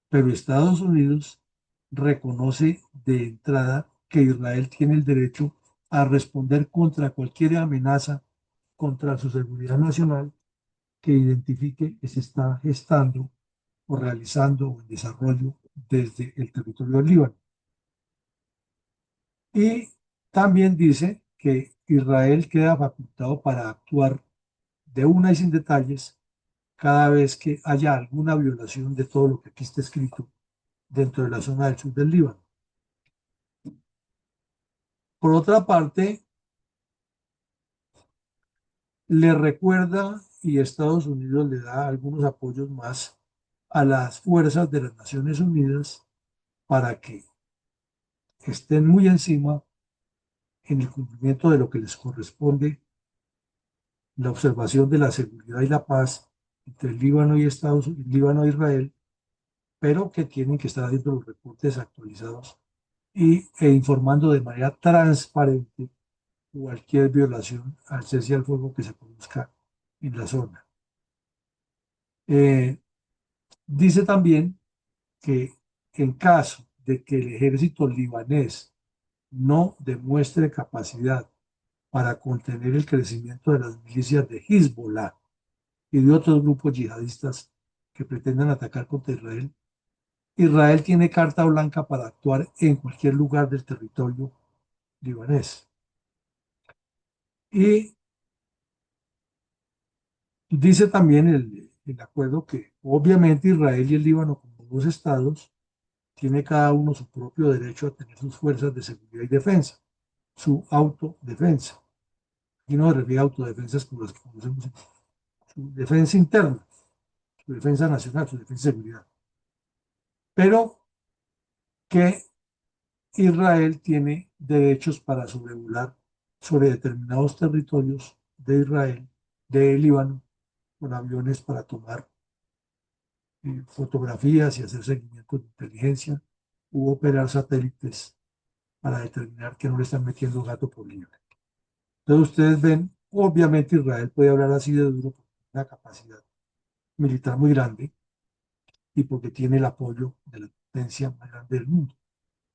Pero Estados Unidos reconoce de entrada que Israel tiene el derecho a responder contra cualquier amenaza contra su seguridad nacional que identifique que se está gestando o realizando o en desarrollo desde el territorio del Líbano. Y también dice que Israel queda facultado para actuar de una y sin detalles cada vez que haya alguna violación de todo lo que aquí está escrito dentro de la zona del sur del Líbano. Por otra parte, le recuerda y Estados Unidos le da algunos apoyos más a las fuerzas de las Naciones Unidas para que estén muy encima en el cumplimiento de lo que les corresponde, la observación de la seguridad y la paz entre el Líbano y Líbano e Israel, pero que tienen que estar haciendo los reportes actualizados e informando de manera transparente cualquier violación al cese al fuego que se produzca en la zona. Eh, Dice también que en caso de que el ejército libanés no demuestre capacidad para contener el crecimiento de las milicias de Hezbollah y de otros grupos yihadistas que pretendan atacar contra Israel, Israel tiene carta blanca para actuar en cualquier lugar del territorio libanés. Y dice también el acuerdo que obviamente Israel y el Líbano como dos estados tiene cada uno su propio derecho a tener sus fuerzas de seguridad y defensa, su autodefensa. Y no se refiere a autodefensas como las que conocemos, su defensa interna, su defensa nacional, su defensa de seguridad. Pero que Israel tiene derechos para sobrevolar sobre determinados territorios de Israel, de Líbano, con aviones para tomar fotografías y hacer seguimiento de inteligencia u operar satélites para determinar que no le están metiendo gato por liebre. Entonces ustedes ven, obviamente Israel puede hablar así de duro porque tiene una capacidad militar muy grande y porque tiene el apoyo de la potencia más grande del mundo.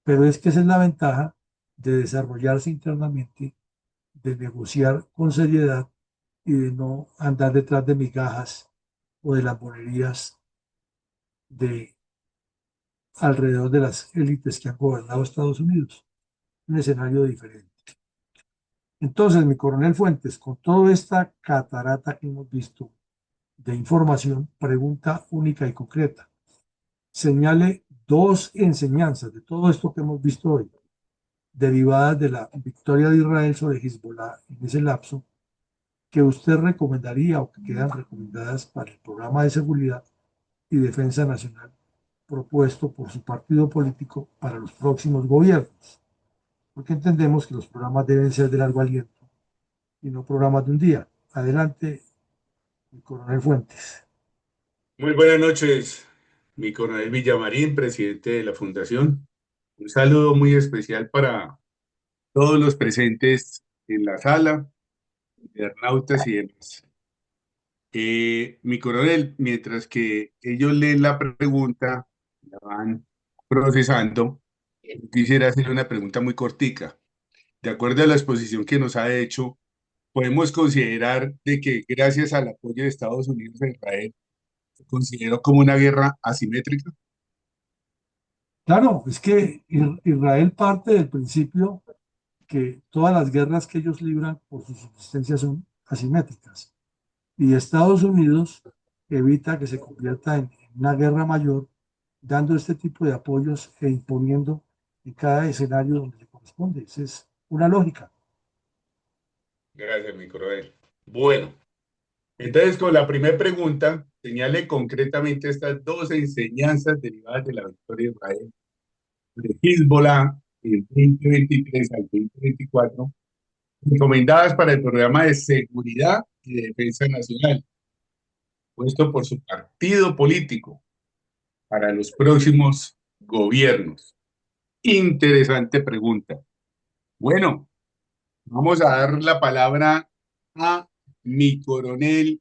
Pero es que esa es la ventaja de desarrollarse internamente, de negociar con seriedad y de no andar detrás de migajas o de lambonerías de alrededor de las élites que han gobernado Estados Unidos. Un escenario diferente. Entonces, mi coronel Fuentes, con toda esta catarata que hemos visto de información, pregunta única y concreta. Señale dos enseñanzas de todo esto que hemos visto hoy, derivadas de la victoria de Israel sobre Hezbollah en ese lapso, que usted recomendaría o que quedan recomendadas para el programa de seguridad y defensa nacional propuesto por su partido político para los próximos gobiernos. Porque entendemos que los programas deben ser de largo aliento y no programas de un día. Adelante, el coronel Fuentes. Muy buenas noches, mi coronel Villamarín, presidente de la Fundación. Un saludo muy especial para todos los presentes en la sala, internautas y demás. Mi coronel, mientras que ellos leen la pregunta, la van procesando, quisiera hacerle una pregunta muy cortica. De acuerdo a la exposición que nos ha hecho, podemos considerar de que gracias al apoyo de Estados Unidos a Israel, se consideró como una guerra asimétrica. Claro, es que Israel parte del principio que todas las guerras que ellos libran por su subsistencia son asimétricas. Y Estados Unidos evita que se convierta en una guerra mayor, dando este tipo de apoyos e imponiendo en cada escenario donde le corresponde. Esa es una lógica. Gracias, mi coronel. Bueno, entonces con la primera pregunta, señale concretamente estas dos enseñanzas derivadas de la victoria de Israel de Hezbollah en 2023 al 2024, recomendadas para el programa de seguridad y de defensa nacional, puesto por su partido político para los próximos gobiernos. Interesante pregunta. Bueno, vamos a dar la palabra a mi coronel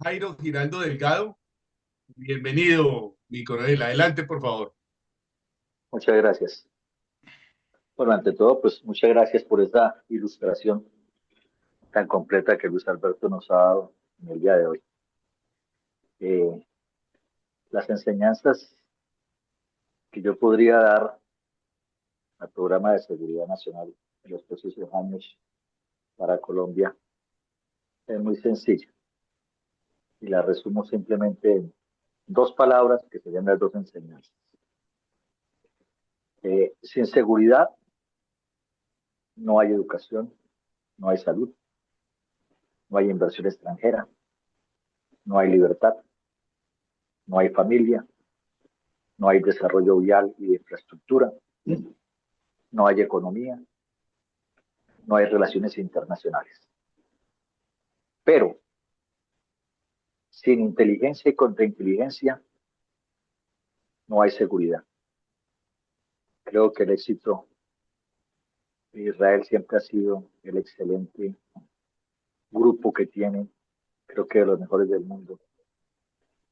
Jairo Giraldo Delgado. Bienvenido, mi coronel. Adelante, por favor. Muchas gracias. Bueno, ante todo, pues muchas gracias por esta ilustración tan completa que Luis Alberto nos ha dado en el día de hoy. Eh, las enseñanzas que yo podría dar al programa de seguridad nacional en los próximos años para Colombia es muy sencilla y la resumo simplemente en dos palabras que serían las dos enseñanzas. Sin seguridad no hay educación, no hay salud, no hay inversión extranjera, no hay libertad, no hay familia, no hay desarrollo vial y de infraestructura, no hay economía, no hay relaciones internacionales. Pero sin inteligencia y contrainteligencia no hay seguridad. Creo que el éxito de Israel siempre ha sido el excelente grupo que tiene, creo que de los mejores del mundo,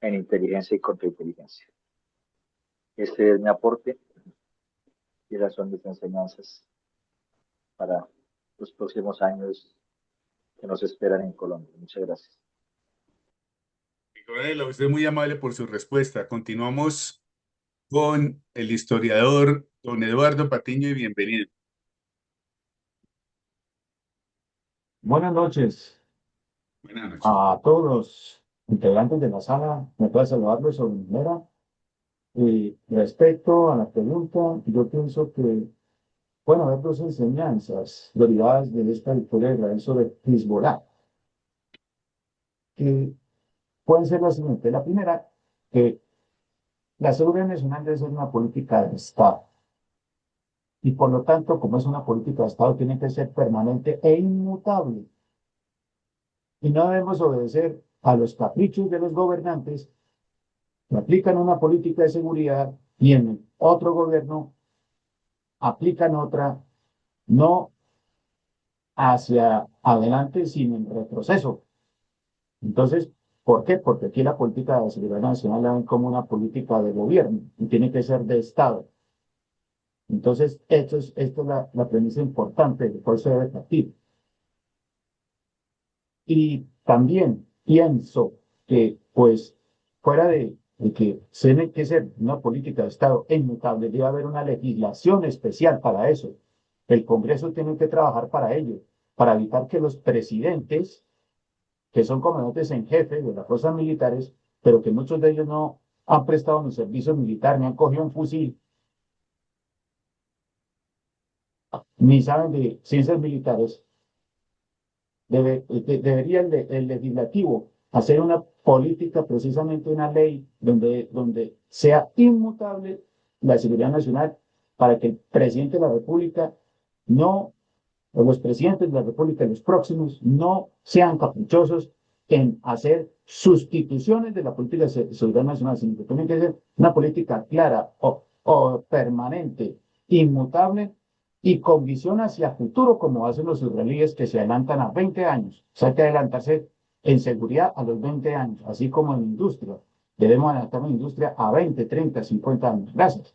en inteligencia y contrainteligencia. Este es mi aporte y esas son mis enseñanzas para los próximos años que nos esperan en Colombia. Muchas gracias. Mi coronel, usted es muy amable por su respuesta. Continuamos con el historiador don Eduardo Patiño y bienvenido. Buenas noches Buenas noches. a todos los integrantes de la sala. Me puede saludarlos sobre primera. Y respecto a la pregunta, yo pienso que pueden haber dos enseñanzas derivadas de esta victoria de Israel sobre Hezbollah, que pueden ser las siguientes. La primera, que la seguridad nacional debe ser una política de Estado. Y por lo tanto, como es una política de Estado, tiene que ser permanente e inmutable. Y no debemos obedecer a los caprichos de los gobernantes que aplican una política de seguridad y en el otro gobierno aplican otra, no hacia adelante, sino en retroceso. Entonces, ¿por qué? Porque aquí la política de seguridad nacional la ven como una política de gobierno y tiene que ser de Estado. Entonces, esto es la premisa importante de cuál se debe partir. Y también pienso que, pues, fuera de que tiene que ser una política de Estado inmutable, debe haber una legislación especial para eso. El Congreso tiene que trabajar para ello, para evitar que los presidentes, que son comandantes en jefe de las fuerzas militares, pero que muchos de ellos no han prestado ni servicio militar, ni han cogido un fusil, ni saben de ciencias militares, debería el legislativo hacer una política, precisamente una ley donde sea inmutable la seguridad nacional para que el presidente de la República no, o los presidentes de la República, los próximos, no sean caprichosos en hacer sustituciones de la política de seguridad nacional, sino que tiene que ser una política clara o permanente, inmutable y con visión hacia futuro, como hacen los israelíes que se adelantan a 20 años. O sea, hay que adelantarse en seguridad a los 20 años, así como en industria. Debemos adelantar la industria a 20, 30, 50 años. Gracias.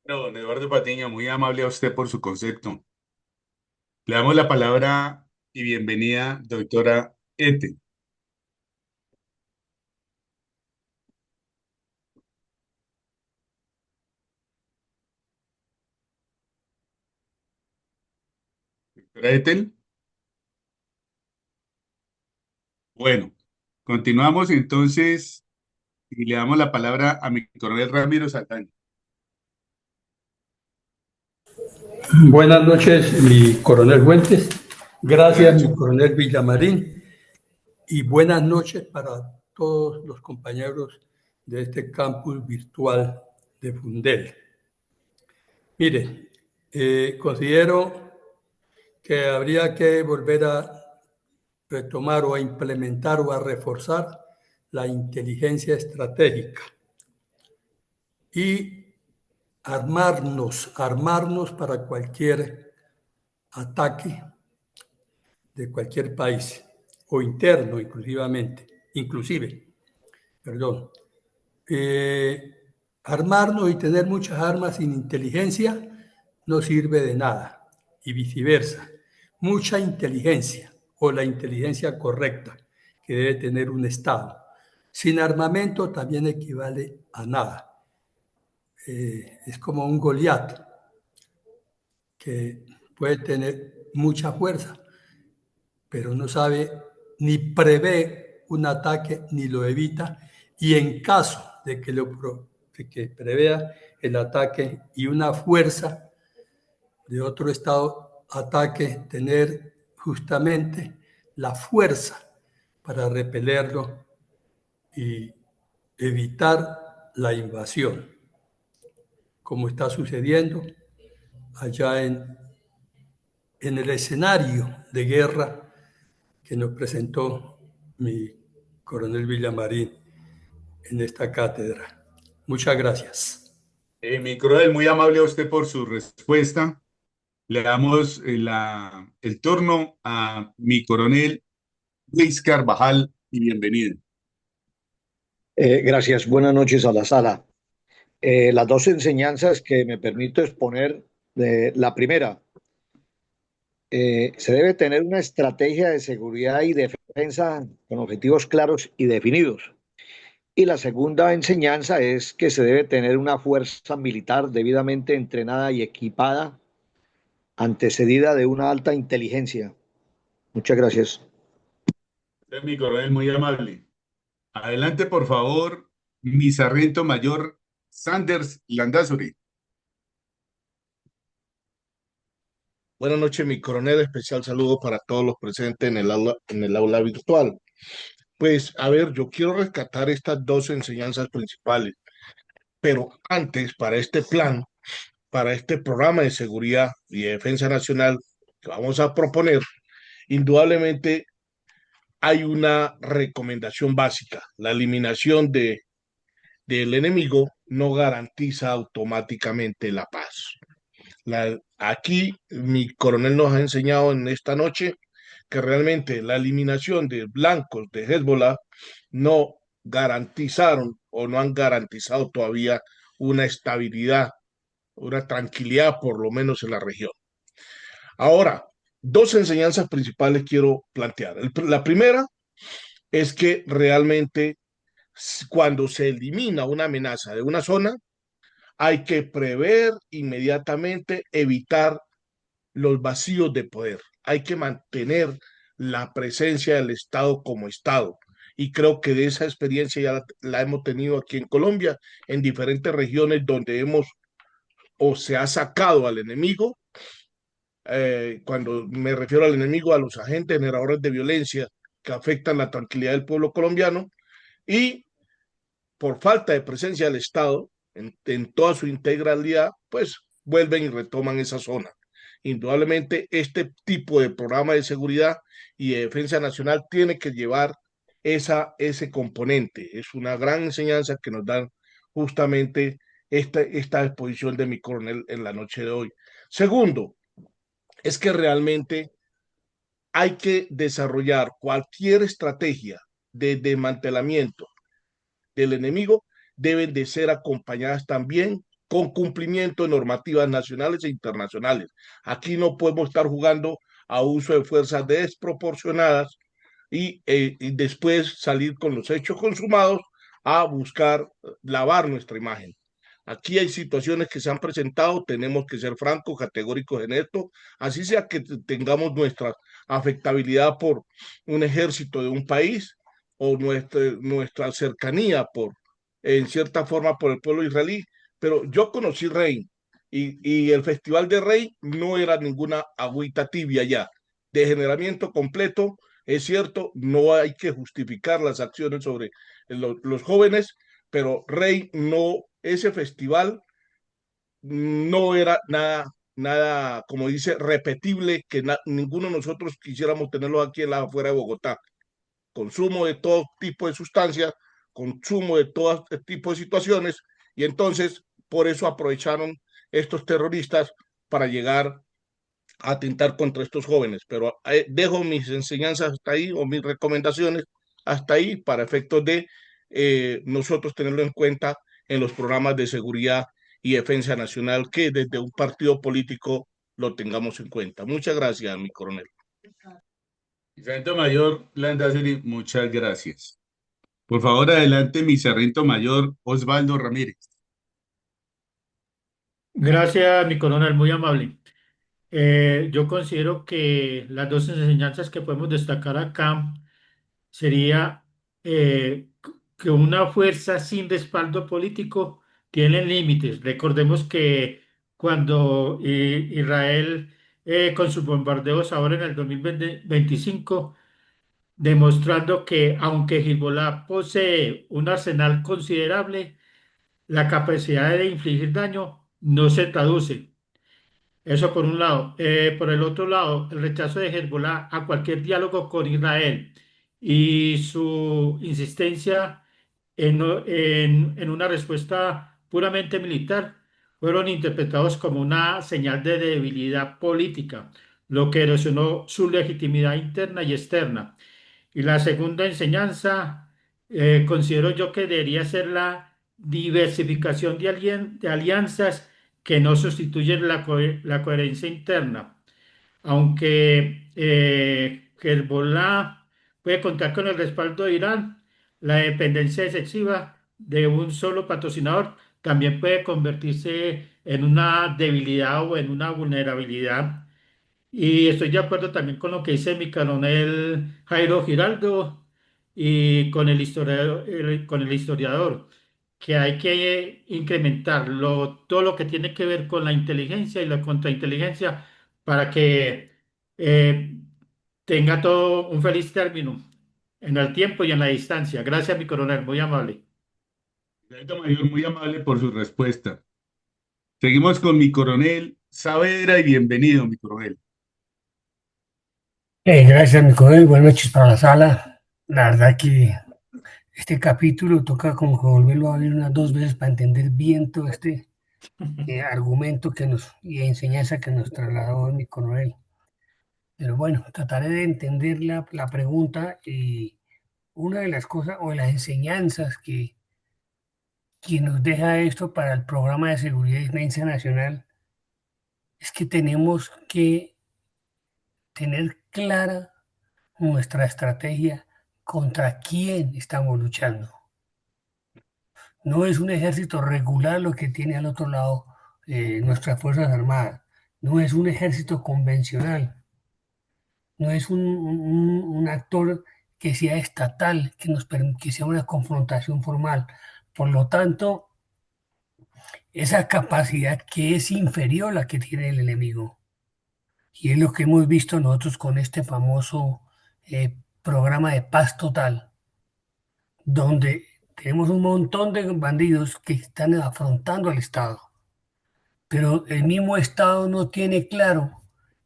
Bueno, don Eduardo Patiño, muy amable a usted por su concepto. Le damos la palabra y bienvenida, doctora Ete. Doctora Etel. Bueno, continuamos entonces y le damos la palabra a mi coronel Ramiro Saldaña. Buenas noches, mi coronel Fuentes. Gracias, Buenas mi noches. coronel Villamarín. Y buenas noches para todos los compañeros de este campus virtual de Fundel. Mire, considero que habría que volver a retomar o a implementar o a reforzar la inteligencia estratégica y armarnos para cualquier ataque de cualquier país o interno inclusive, perdón. Armarnos y tener muchas armas sin inteligencia no sirve de nada y viceversa. Mucha inteligencia o la inteligencia correcta que debe tener un Estado sin armamento también equivale a nada. Es como un Goliat que puede tener mucha fuerza, pero no sabe ni prevé un ataque ni lo evita, y en caso de que prevea el ataque y una fuerza de otro Estado ataque, tener justamente la fuerza para repelerlo y evitar la invasión, como está sucediendo allá en el escenario de guerra que nos presentó mi coronel Villamarín en esta cátedra. Muchas gracias. Mi coronel, muy amable a usted por su respuesta. Le damos el turno a mi coronel Luis Carvajal y bienvenido. Gracias. Buenas noches a la sala. Las dos enseñanzas que me permito exponer, la primera, se debe tener una estrategia de seguridad y defensa con objetivos claros y definidos. Y la segunda enseñanza es que se debe tener una fuerza militar debidamente entrenada y equipada, antecedida de una alta inteligencia. Muchas gracias. Usted, mi coronel, muy amable. Adelante, por favor, mi sargento mayor Sanders Landazuri. Buenas noches, mi coronel. Especial saludo para todos los presentes en el aula virtual. Pues, a ver, yo quiero rescatar estas dos enseñanzas principales, pero antes, para este plan, para este programa de seguridad y defensa nacional que vamos a proponer, indudablemente hay una recomendación básica. La eliminación del enemigo no garantiza automáticamente la paz. Aquí mi coronel nos ha enseñado en esta noche que realmente la eliminación de blancos de Hezbollah no garantizaron o no han garantizado todavía una estabilidad, una tranquilidad por lo menos en la región. Ahora, dos enseñanzas principales quiero plantear. La primera es que realmente cuando se elimina una amenaza de una zona, hay que prever inmediatamente, evitar los vacíos de poder. Hay que mantener la presencia del Estado como Estado. Y creo que de esa experiencia ya la hemos tenido aquí en Colombia, en diferentes regiones donde hemos o se ha sacado al enemigo, cuando me refiero al enemigo, a los agentes generadores de violencia que afectan la tranquilidad del pueblo colombiano, y por falta de presencia del Estado en toda su integralidad, pues vuelven y retoman esa zona. Indudablemente, este tipo de programa de seguridad y de defensa nacional tiene que llevar ese componente. Es una gran enseñanza que nos dan justamente esta exposición de mi coronel en la noche de hoy. Segundo, es que realmente hay que desarrollar cualquier estrategia de desmantelamiento del enemigo, deben de ser acompañadas también con cumplimiento de normativas nacionales e internacionales. Aquí no podemos estar jugando a uso de fuerzas desproporcionadas y después salir con los hechos consumados a buscar lavar nuestra imagen. Aquí hay situaciones que se han presentado, tenemos que ser francos, categóricos en esto, así sea que tengamos nuestra afectabilidad por un ejército de un país o nuestra cercanía en cierta forma, por el pueblo israelí. Pero yo conocí Rey y el Festival de Rey no era ninguna agüita tibia ya. Degeneramiento completo, es cierto, no hay que justificar las acciones sobre los jóvenes, pero Rey no, ese festival no era nada, como dice, repetible, que ninguno de nosotros quisiéramos tenerlo aquí en la afuera de Bogotá. Consumo de todo tipo de sustancias, consumo de todo tipo de situaciones, y entonces por eso aprovecharon estos terroristas para llegar a atentar contra estos jóvenes. Pero dejo mis enseñanzas hasta ahí o mis recomendaciones hasta ahí para efectos de nosotros tenerlo en cuenta en los programas de seguridad y defensa nacional que desde un partido político lo tengamos en cuenta. Muchas gracias, mi coronel. Sargento mayor Landazuri, muchas gracias. Por favor, adelante, mi sargento mayor Osvaldo Ramírez. Gracias, mi coronel, muy amable. Yo considero que las dos enseñanzas que podemos destacar acá sería que una fuerza sin respaldo político tiene límites. Recordemos que cuando Israel, con sus bombardeos ahora en el 2025, demostrando que aunque Hezbollah posee un arsenal considerable, la capacidad de infligir daño no se traduce. Eso por un lado. Por el otro lado, el rechazo de Hezbollah a cualquier diálogo con Israel y su insistencia en una respuesta puramente militar fueron interpretados como una señal de debilidad política, lo que erosionó su legitimidad interna y externa. Y la segunda enseñanza, considero yo que debería ser la diversificación de alianzas que no sustituyen la coherencia interna. Aunque Hezbollah puede contar con el respaldo de Irán, la dependencia excesiva de un solo patrocinador también puede convertirse en una debilidad o en una vulnerabilidad. Y estoy de acuerdo también con lo que dice mi coronel Jairo Giraldo y con el historiador, que hay que incrementar todo lo que tiene que ver con la inteligencia y la contrainteligencia para que eh, tenga todo un feliz término en el tiempo y en la distancia. Gracias, mi coronel, muy amable. Sargento Mayor, muy amable por su respuesta. Seguimos con mi coronel Saavedra y bienvenido, mi coronel. Gracias, Micoel. Buenas noches para la sala. La verdad que este capítulo toca como que volverlo a ver unas 2 veces para entender bien todo este argumento y enseñanza que nos trasladó mi coronel. Pero bueno, trataré de entender la pregunta y una de las cosas o de las enseñanzas que nos deja esto para el programa de seguridad y defensa nacional es que tenemos que tener clara nuestra estrategia contra quién estamos luchando. No es un ejército regular lo que tiene al otro lado nuestras Fuerzas Armadas. No es un ejército convencional. No es un actor que sea estatal, que sea una confrontación formal. Por lo tanto, esa capacidad que es inferior a la que tiene el enemigo. Y es lo que hemos visto nosotros con este famoso programa de paz total, donde tenemos un montón de bandidos que están afrontando al Estado, pero el mismo Estado no tiene claro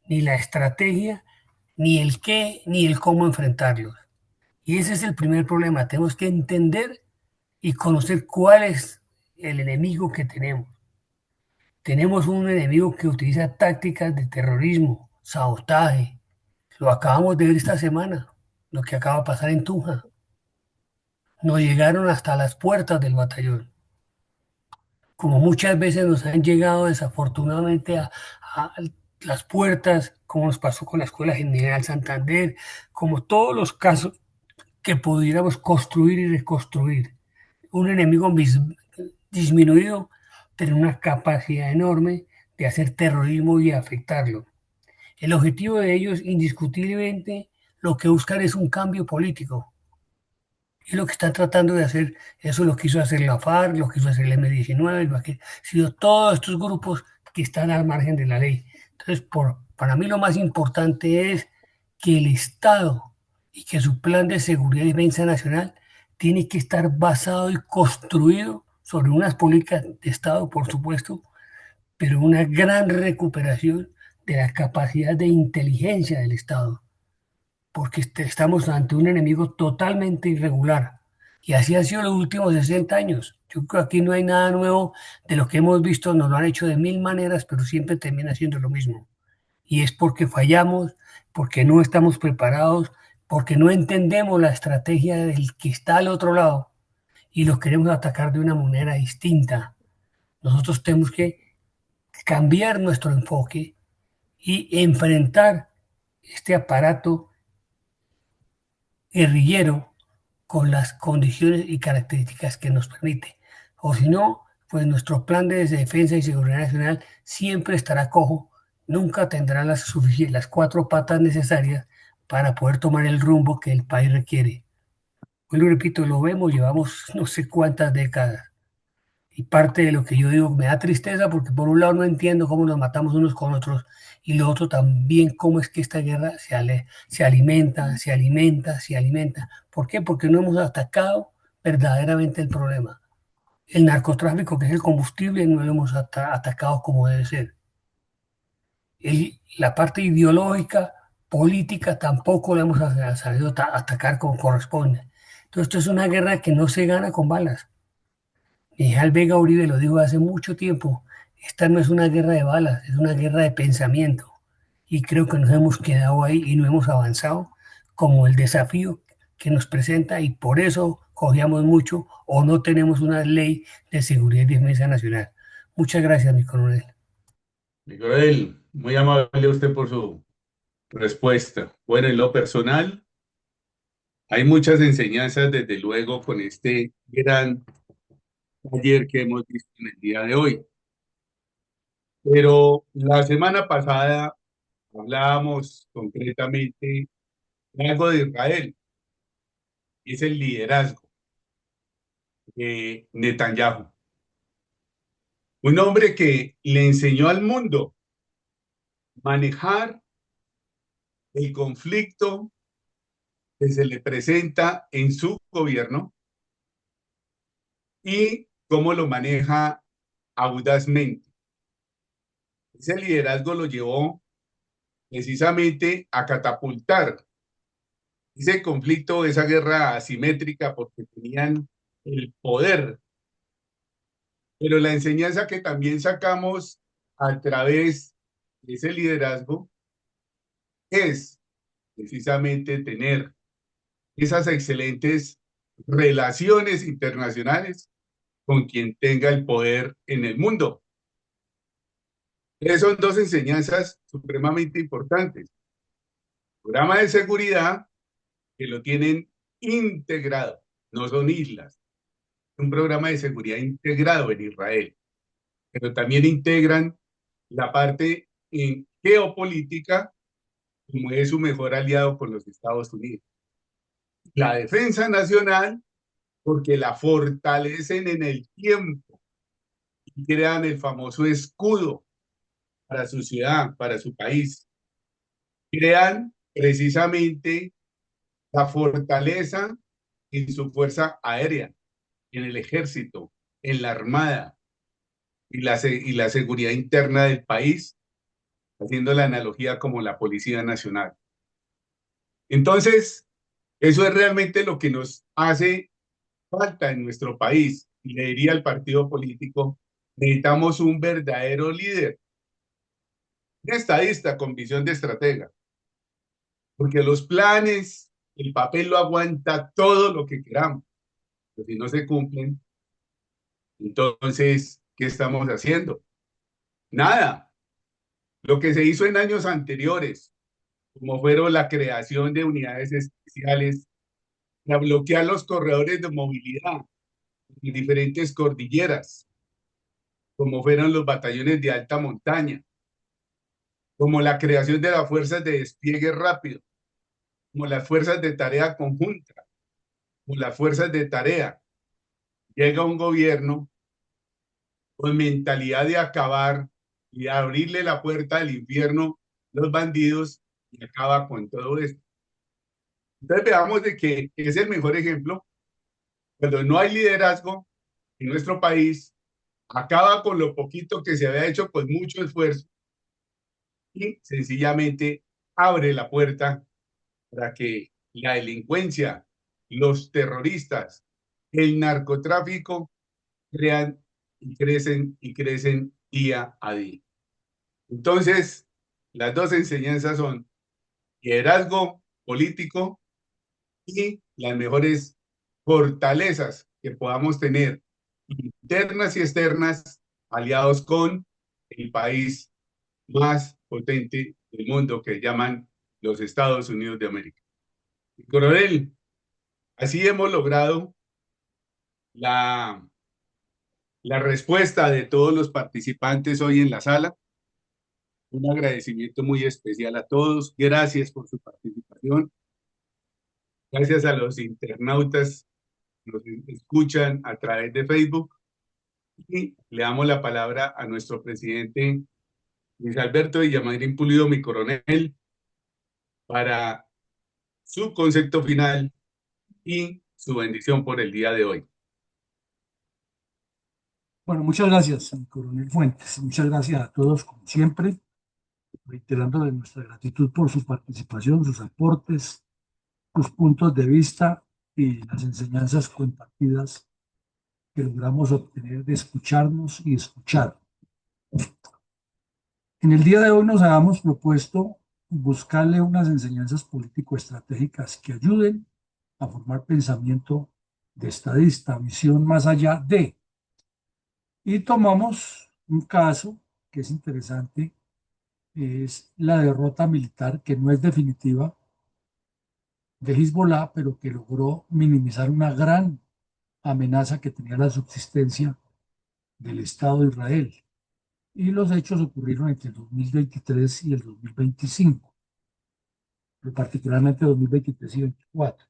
ni la estrategia, ni el qué, ni el cómo enfrentarlos. Y ese es el primer problema. Tenemos que entender y conocer cuál es el enemigo que tenemos. Tenemos un enemigo que utiliza tácticas de terrorismo, sabotaje. Lo acabamos de ver esta semana, lo que acaba de pasar en Tunja. Nos llegaron hasta las puertas del batallón, como muchas veces nos han llegado desafortunadamente a las puertas, como nos pasó con la Escuela General Santander, como todos los casos que pudiéramos construir y reconstruir. Un enemigo disminuido, pero una capacidad enorme de hacer terrorismo y afectarlo. El objetivo de ellos, indiscutiblemente, lo que buscan es un cambio político. Y lo que están tratando de hacer, eso lo quiso hacer la FARC, lo quiso hacer el M-19, lo que ha sido todos estos grupos que están al margen de la ley. Entonces, para mí lo más importante es que el Estado y que su plan de seguridad y defensa nacional tiene que estar basado y construido sobre unas políticas de Estado, por supuesto, pero una gran recuperación de la capacidad de inteligencia del Estado porque estamos ante un enemigo totalmente irregular. Y así ha sido los últimos 60 años. Yo creo que aquí no hay nada nuevo de lo que hemos visto, nos lo han hecho de mil maneras, pero siempre termina siendo lo mismo. Y es porque fallamos, porque no estamos preparados, porque no entendemos la estrategia del que está al otro lado y los queremos atacar de una manera distinta. Nosotros tenemos que cambiar nuestro enfoque y enfrentar este aparato guerrillero con las condiciones y características que nos permite. O si no, pues nuestro plan de defensa y seguridad nacional siempre estará cojo, nunca tendrá las 4 patas necesarias para poder tomar el rumbo que el país requiere. Vuelvo y repito, lo vemos, llevamos no sé cuántas décadas. Y parte de lo que yo digo me da tristeza porque por un lado no entiendo cómo nos matamos unos con otros y lo otro también cómo es que esta guerra se alimenta, se alimenta, se alimenta. ¿Por qué? Porque no hemos atacado verdaderamente el problema. El narcotráfico, que es el combustible, no lo hemos atacado como debe ser. La parte ideológica, política, tampoco la hemos sabido atacar como corresponde. Entonces, esto es una guerra que no se gana con balas. Miguel Vega Uribe lo dijo hace mucho tiempo, esta no es una guerra de balas, es una guerra de pensamiento. Y creo que nos hemos quedado ahí y no hemos avanzado como el desafío que nos presenta y por eso cogíamos mucho o no tenemos una ley de seguridad y defensa nacional. Muchas gracias, mi coronel. Mi coronel, muy amable usted por su respuesta. Bueno, en lo personal, hay muchas enseñanzas, desde luego, con este gran taller que hemos visto en el día de hoy. Pero la semana pasada hablábamos concretamente de algo de Israel, y es el liderazgo de Netanyahu. Un hombre que le enseñó al mundo manejar el conflicto que se le presenta en su gobierno y cómo lo maneja audazmente. Ese liderazgo lo llevó precisamente a catapultar ese conflicto, esa guerra asimétrica, porque tenían el poder. Pero la enseñanza que también sacamos a través de ese liderazgo es precisamente tener esas excelentes relaciones internacionales con quien tenga el poder en el mundo. Esas son dos enseñanzas supremamente importantes. Programa de seguridad que lo tienen integrado, no son islas. Un programa de seguridad integrado en Israel, pero también integran la parte en geopolítica, como es su mejor aliado con los Estados Unidos. La defensa nacional, porque la fortalecen en el tiempo y crean el famoso escudo para su ciudad, para su país. Crean precisamente la fortaleza en su fuerza aérea, en el ejército, en la armada y la seguridad interna del país, haciendo la analogía como la Policía Nacional. Entonces, eso es realmente lo que nos hace falta en nuestro país. Y le diría al partido político, necesitamos un verdadero líder, un estadista con visión de estratega, porque los planes, el papel lo aguanta todo lo que queramos, pero si no se cumplen, entonces, ¿qué estamos haciendo? Nada. Lo que se hizo en años anteriores, como fueron la creación de unidades especiales para bloquear los corredores de movilidad en diferentes cordilleras, como fueron los batallones de alta montaña, como la creación de las fuerzas de despliegue rápido, como las fuerzas de tarea conjunta, como las fuerzas de tarea. Llega un gobierno con mentalidad de acabar y de abrirle la puerta del infierno a los bandidos y acaba con todo esto. Entonces veamos de que es el mejor ejemplo. Cuando no hay liderazgo en nuestro país, acaba con lo poquito que se había hecho con mucho esfuerzo y sencillamente abre la puerta para que la delincuencia, los terroristas, el narcotráfico crean y crecen día a día. Entonces, las dos enseñanzas son liderazgo político y las mejores fortalezas que podamos tener, internas y externas, aliados con el país más potente del mundo, que llaman los Estados Unidos de América. Y, coronel, así hemos logrado la respuesta de todos los participantes hoy en la sala. Un agradecimiento muy especial a todos. Gracias por su participación. Gracias a los internautas que nos escuchan a través de Facebook. Y le damos la palabra a nuestro presidente Luis Alberto Villamarín Pulido, mi coronel, para su concepto final y su bendición por el día de hoy. Bueno, muchas gracias, coronel Fuentes. Muchas gracias a todos, como siempre. reiterándole nuestra gratitud por su participación, sus aportes, sus puntos de vista y las enseñanzas compartidas que logramos obtener de escucharnos y escuchar. En el día de hoy nos habíamos propuesto buscarle unas enseñanzas político-estratégicas que ayuden a formar pensamiento de estadista, visión más allá de. Y tomamos un caso que es interesante, es la derrota militar, que no es definitiva, de Hezbollah, pero que logró minimizar una gran amenaza que tenía la subsistencia del Estado de Israel. Y los hechos ocurrieron entre el 2023 y el 2025, pero particularmente 2023 y 2024.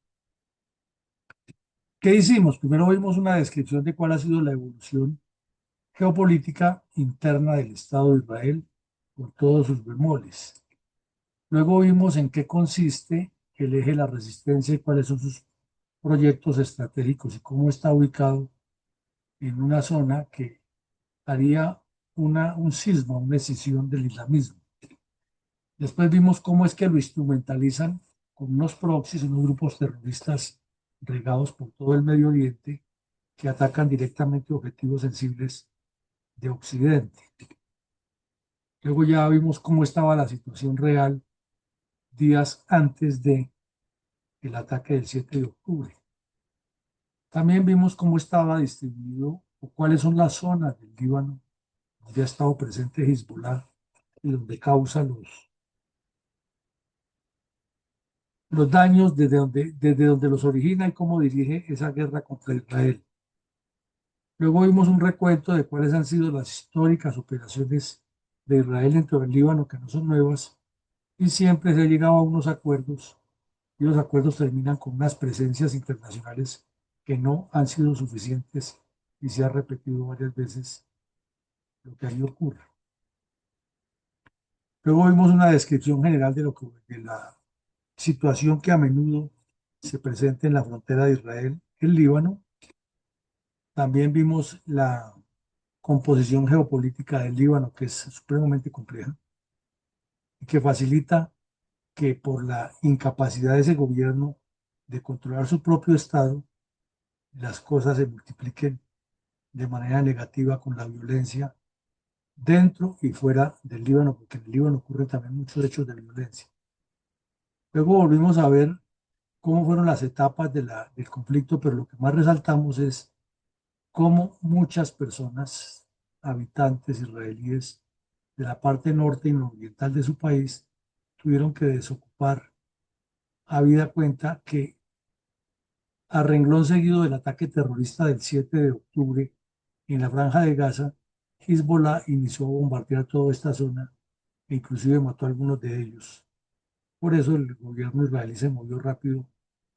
¿Qué hicimos? Primero vimos una descripción de cuál ha sido la evolución geopolítica interna del Estado de Israel con todos sus bemoles. Luego vimos en qué consiste el eje de la resistencia y cuáles son sus proyectos estratégicos y cómo está ubicado en una zona que haría un cisma, una escisión del islamismo. Después vimos cómo es que lo instrumentalizan con unos proxies, unos grupos terroristas regados por todo el Medio Oriente que atacan directamente objetivos sensibles de Occidente. Luego ya vimos cómo estaba la situación real días antes de el ataque del 7 de octubre. También vimos cómo estaba distribuido o cuáles son las zonas del Líbano donde ha estado presente Hezbollah y donde causa los daños desde donde los origina y cómo dirige esa guerra contra Israel. Luego vimos un recuento de cuáles han sido las históricas operaciones de Israel dentro del Líbano, que no son nuevas, y siempre se ha llegado a unos acuerdos, y los acuerdos terminan con unas presencias internacionales que no han sido suficientes, y se ha repetido varias veces lo que ahí ocurre. Luego vimos una descripción general de la situación que a menudo se presenta en la frontera de Israel, el Líbano. También vimos la composición geopolítica del Líbano, que es supremamente compleja y que facilita que por la incapacidad de ese gobierno de controlar su propio Estado, las cosas se multipliquen de manera negativa con la violencia dentro y fuera del Líbano, porque en el Líbano ocurren también muchos hechos de violencia. Luego volvimos a ver cómo fueron las etapas del conflicto, pero lo que más resaltamos es cómo muchas personas, habitantes israelíes de la parte norte y nororiental de su país, tuvieron que desocupar, habida cuenta que a renglón seguido del ataque terrorista del 7 de octubre en la Franja de Gaza, Hezbollah inició a bombardear toda esta zona e inclusive mató a algunos de ellos. Por eso el gobierno israelí se movió rápido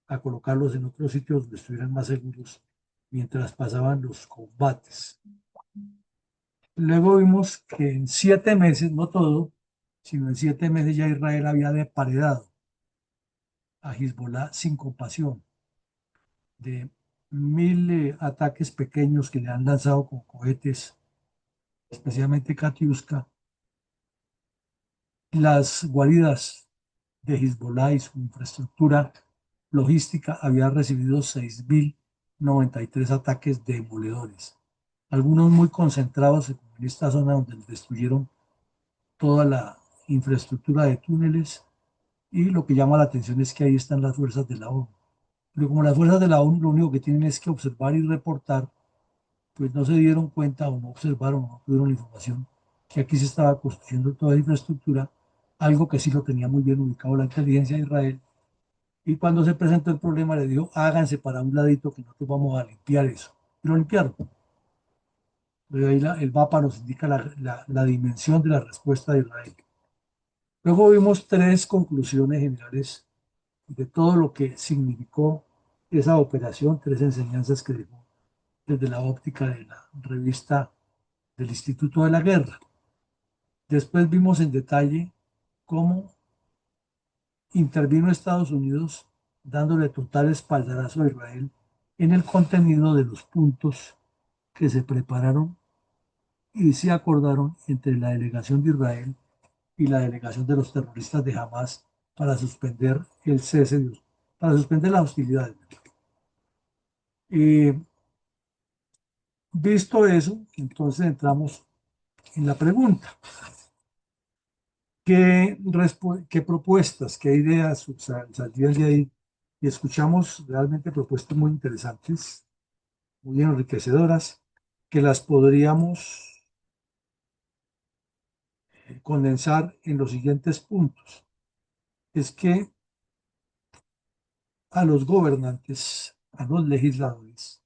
a colocarlos en otros sitios donde estuvieran más seguros mientras pasaban los combates. Luego vimos que en 7 meses, no todo, sino en 7 meses ya Israel había deparedado a Hezbollah sin compasión. De 1000 ataques pequeños que le han lanzado con cohetes, especialmente Katyuska, las guaridas de Hezbollah y su infraestructura logística había recibido 6093 ataques demoledores, algunos muy concentrados en esta zona donde destruyeron toda la infraestructura de túneles, y lo que llama la atención es que ahí están las fuerzas de la ONU. Pero como las fuerzas de la ONU lo único que tienen es que observar y reportar, pues no se dieron cuenta o no observaron o no tuvieron la información que aquí se estaba construyendo toda la infraestructura, algo que sí lo tenía muy bien ubicado la inteligencia de Israel. Y cuando se presentó el problema le dijo, háganse para un ladito que nosotros vamos a limpiar eso. Y lo limpiaron. Pero ahí el mapa nos indica la dimensión de la respuesta de Israel. Luego vimos 3 conclusiones generales de todo lo que significó esa operación, 3 enseñanzas que dejó desde la óptica de la revista del Instituto de la Guerra. Después vimos en detalle cómo intervino Estados Unidos dándole total espaldarazo a Israel en el contenido de los puntos que se prepararon y se acordaron entre la delegación de Israel y la delegación de los terroristas de Hamas para suspender el cese, para suspender las hostilidades. Visto eso, entonces entramos en la pregunta. ¿Qué propuestas, qué ideas saldrían de ahí? Y escuchamos realmente propuestas muy interesantes, muy enriquecedoras, que las podríamos condensar en los siguientes puntos. Es que a los gobernantes, a los legisladores,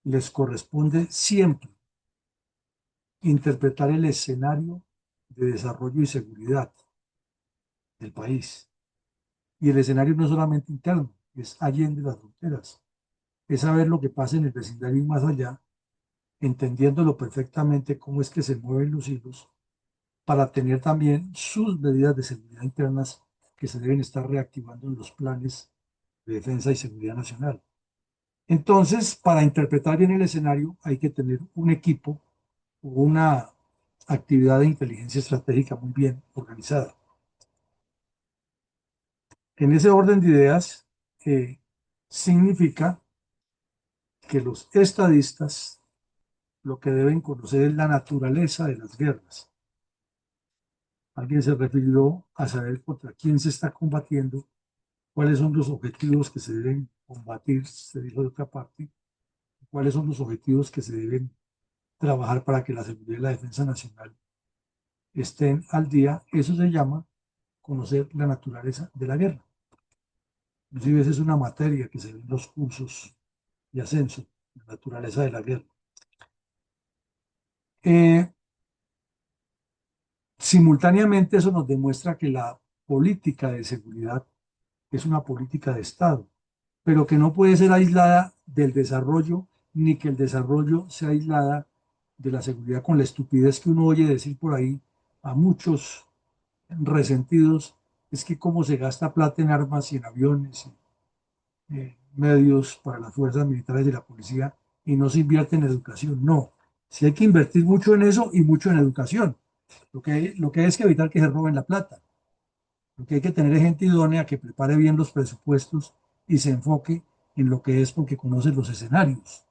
les corresponde siempre interpretar el escenario de desarrollo y seguridad del país. Y el escenario no es solamente interno, es allende las fronteras. Es saber lo que pasa en el vecindario y más allá, entendiéndolo perfectamente cómo es que se mueven los hilos, para tener también sus medidas de seguridad internas que se deben estar reactivando en los planes de defensa y seguridad nacional. Entonces, para interpretar bien el escenario hay que tener un equipo o una actividad de inteligencia estratégica muy bien organizada. En ese orden de ideas, significa que los estadistas lo que deben conocer es la naturaleza de las guerras. Alguien se refirió a saber contra quién se está combatiendo, cuáles son los objetivos que se deben combatir, se dijo de otra parte, cuáles son los objetivos que se deben trabajar para que la seguridad y la defensa nacional estén al día. Eso se llama conocer la naturaleza de la guerra. Inclusive esa es una materia que se ve en los cursos de ascenso, la naturaleza de la guerra. Simultáneamente eso nos demuestra que la política de seguridad es una política de Estado, pero que no puede ser aislada del desarrollo, ni que el desarrollo sea aislada de la seguridad, con la estupidez que uno oye decir por ahí a muchos resentidos, es que cómo se gasta plata en armas y en aviones y medios para las fuerzas militares y la policía y no se invierte en educación. No, sí hay que invertir mucho en eso y mucho en educación. Lo que hay que evitar que se roben la plata. Lo que hay que tener es gente idónea que prepare bien los presupuestos y se enfoque en lo que es, porque conoce los escenarios.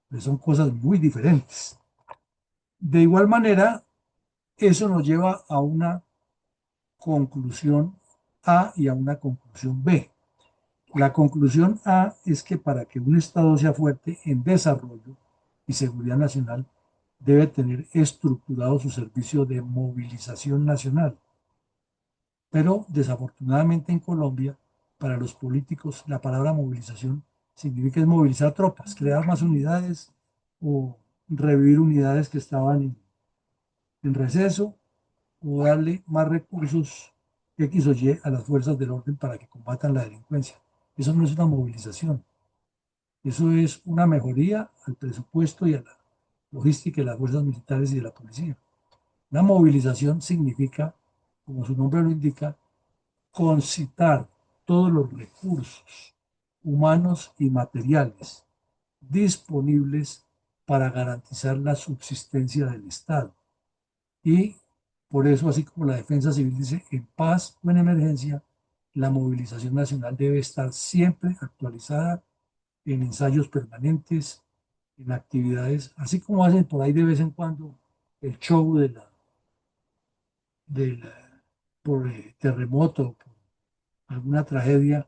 Pero son cosas muy diferentes. De igual manera, eso nos lleva a una conclusión A y a una conclusión B. La conclusión A es que para que un Estado sea fuerte en desarrollo y seguridad nacional, debe tener estructurado su servicio de movilización nacional. Pero desafortunadamente en Colombia, para los políticos, la palabra movilización significa es movilizar tropas, crear más unidades o revivir unidades que estaban en receso, o darle más recursos X o Y a las fuerzas del orden para que combatan la delincuencia. Eso no es una movilización. Eso es una mejoría al presupuesto y a la logística de las fuerzas militares y de la policía. Una movilización significa, como su nombre lo indica, concitar todos los recursos humanos y materiales disponibles para garantizar la subsistencia del Estado. Y por eso, así como la defensa civil dice, en paz o en emergencia, la movilización nacional debe estar siempre actualizada en ensayos permanentes, en actividades, así como hacen por ahí de vez en cuando el show por terremoto, por alguna tragedia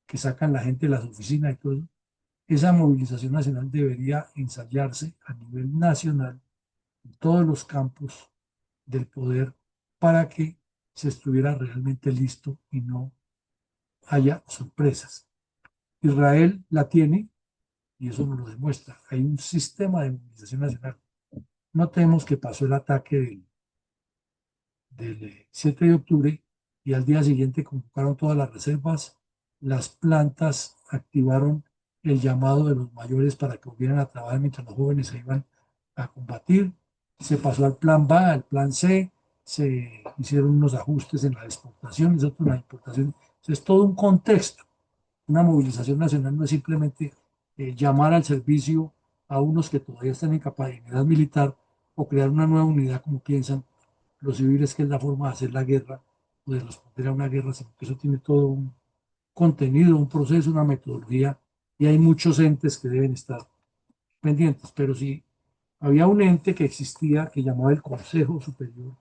que sacan la gente de las oficinas y todo eso. Esa movilización nacional debería ensayarse a nivel nacional en todos los campos del poder para que se estuviera realmente listo y no haya sorpresas. Israel la tiene y eso nos lo demuestra. Hay un sistema de movilización nacional. Notemos que pasó el ataque del 7 de octubre y al día siguiente convocaron todas las reservas, las plantas activaron el llamado de los mayores para que volvieran a trabajar mientras los jóvenes se iban a combatir, se pasó al plan B, al plan C, se hicieron unos ajustes en las exportaciones, otros en las importaciones. Es todo un contexto. Una movilización nacional no es simplemente llamar al servicio a unos que todavía están en capacidad militar o crear una nueva unidad como piensan, los civiles, que es la forma de hacer la guerra o de responder a una guerra, sino que eso tiene todo un contenido, un proceso, una metodología, y hay muchos entes que deben estar pendientes. Pero sí, había un ente que existía que llamaba el Consejo Superior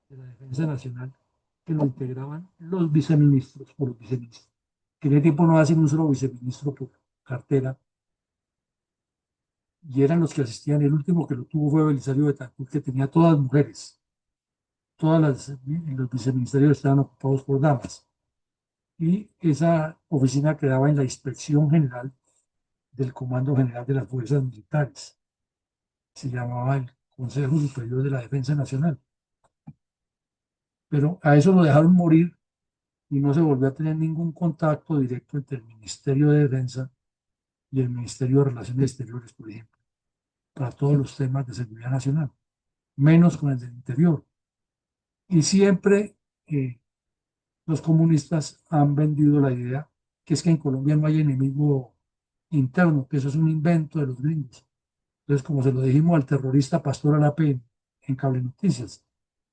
de la Defensa Nacional, que lo integraban los viceministros por los viceministros, que en ese tiempo no hacen un solo viceministro por cartera, y eran los que asistían. El último que lo tuvo fue Belisario Betancourt, que tenía todas mujeres. Los viceministerios estaban ocupados por damas. Y esa oficina quedaba en la Inspección General del Comando General de las Fuerzas Militares. Se llamaba el Consejo Superior de la Defensa Nacional. Pero a eso lo dejaron morir y no se volvió a tener ningún contacto directo entre el Ministerio de Defensa y el Ministerio de Relaciones Exteriores, por ejemplo, para todos los temas de seguridad nacional, menos con el del interior. Y siempre los comunistas han vendido la idea que es que en Colombia no hay enemigo interno, que eso es un invento de los gringos. Entonces, como se lo dijimos al terrorista Pastor Alape en Cable Noticias,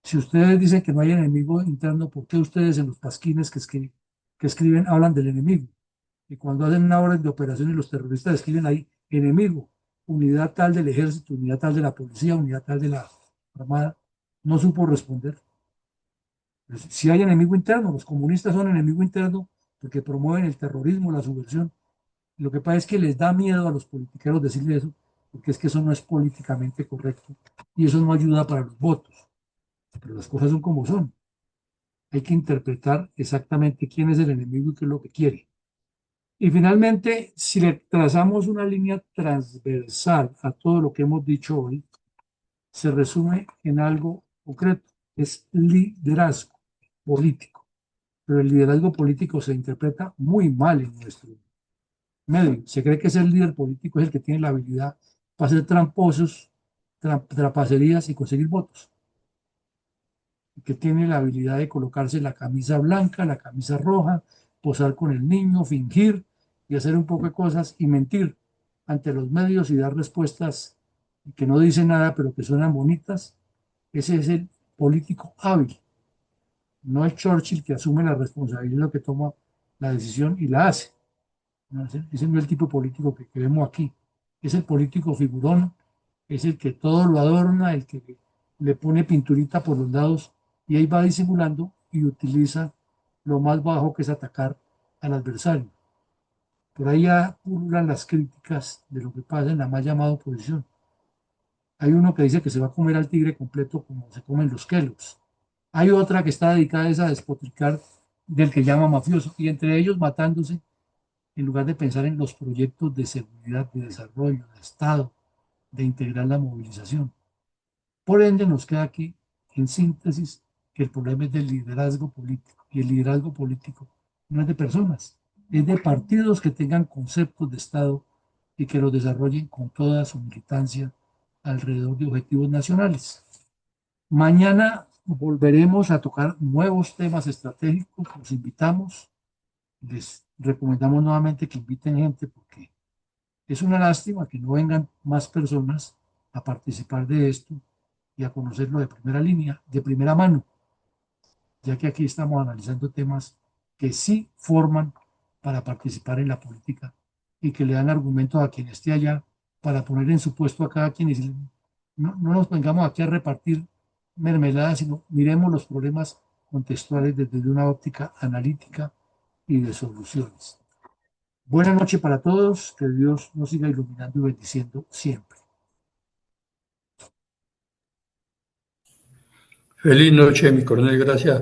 si ustedes dicen que no hay enemigo interno, ¿por qué ustedes en los pasquines que escriben hablan del enemigo? Y cuando hacen una orden de operaciones, los terroristas escriben ahí enemigo, unidad tal del ejército, unidad tal de la policía, unidad tal de la armada, no supo responder. Pues, si hay enemigo interno, los comunistas son enemigo interno porque promueven el terrorismo, la subversión. Lo que pasa es que les da miedo a los politiqueros decirle eso, porque es que eso no es políticamente correcto y eso no ayuda para los votos. Pero las cosas son como son. Hay que interpretar exactamente quién es el enemigo y qué es lo que quiere. Y finalmente, si le trazamos una línea transversal a todo lo que hemos dicho hoy, se resume en algo concreto, es liderazgo político. Pero el liderazgo político se interpreta muy mal en nuestro medio. Se cree que ese líder político es el que tiene la habilidad para hacer tramposos, trapacerías y conseguir votos. Que tiene la habilidad de colocarse la camisa blanca, la camisa roja, posar con el niño, fingir y hacer un poco de cosas y mentir ante los medios y dar respuestas que no dicen nada pero que suenan bonitas. Ese es el político hábil, no el Churchill que asume la responsabilidad, que toma la decisión y la hace. No, ese no es el tipo político que vemos aquí. Es el político figurón, es el que todo lo adorna, el que le pone pinturita por los lados y ahí va disimulando y utiliza lo más bajo, que es atacar al adversario. Por ahí ya pululan las críticas de lo que pasa en la mal llamada oposición. Hay uno que dice que se va a comer al tigre completo como se comen los Kellogg's. Hay otra que está dedicada a despotricar del que llama mafioso, y entre ellos matándose en lugar de pensar en los proyectos de seguridad, de desarrollo, de Estado, de integrar la movilización. Por ende, nos queda aquí, en síntesis, que el problema es del liderazgo político, y el liderazgo político no es de personas, es de partidos que tengan conceptos de Estado y que los desarrollen con toda su militancia alrededor de objetivos nacionales. Mañana volveremos a tocar nuevos temas estratégicos, los invitamos, les recomendamos nuevamente que inviten gente, porque es una lástima que no vengan más personas a participar de esto y a conocerlo de primera línea, de primera mano, ya que aquí estamos analizando temas que sí forman para participar en la política y que le dan argumentos a quien esté allá para poner en su puesto a cada quien, y no nos vengamos aquí a repartir mermeladas, sino miremos los problemas contextuales desde una óptica analítica y de soluciones. Buenas noches para todos, que Dios nos siga iluminando y bendiciendo siempre. Feliz noche, mi coronel, gracias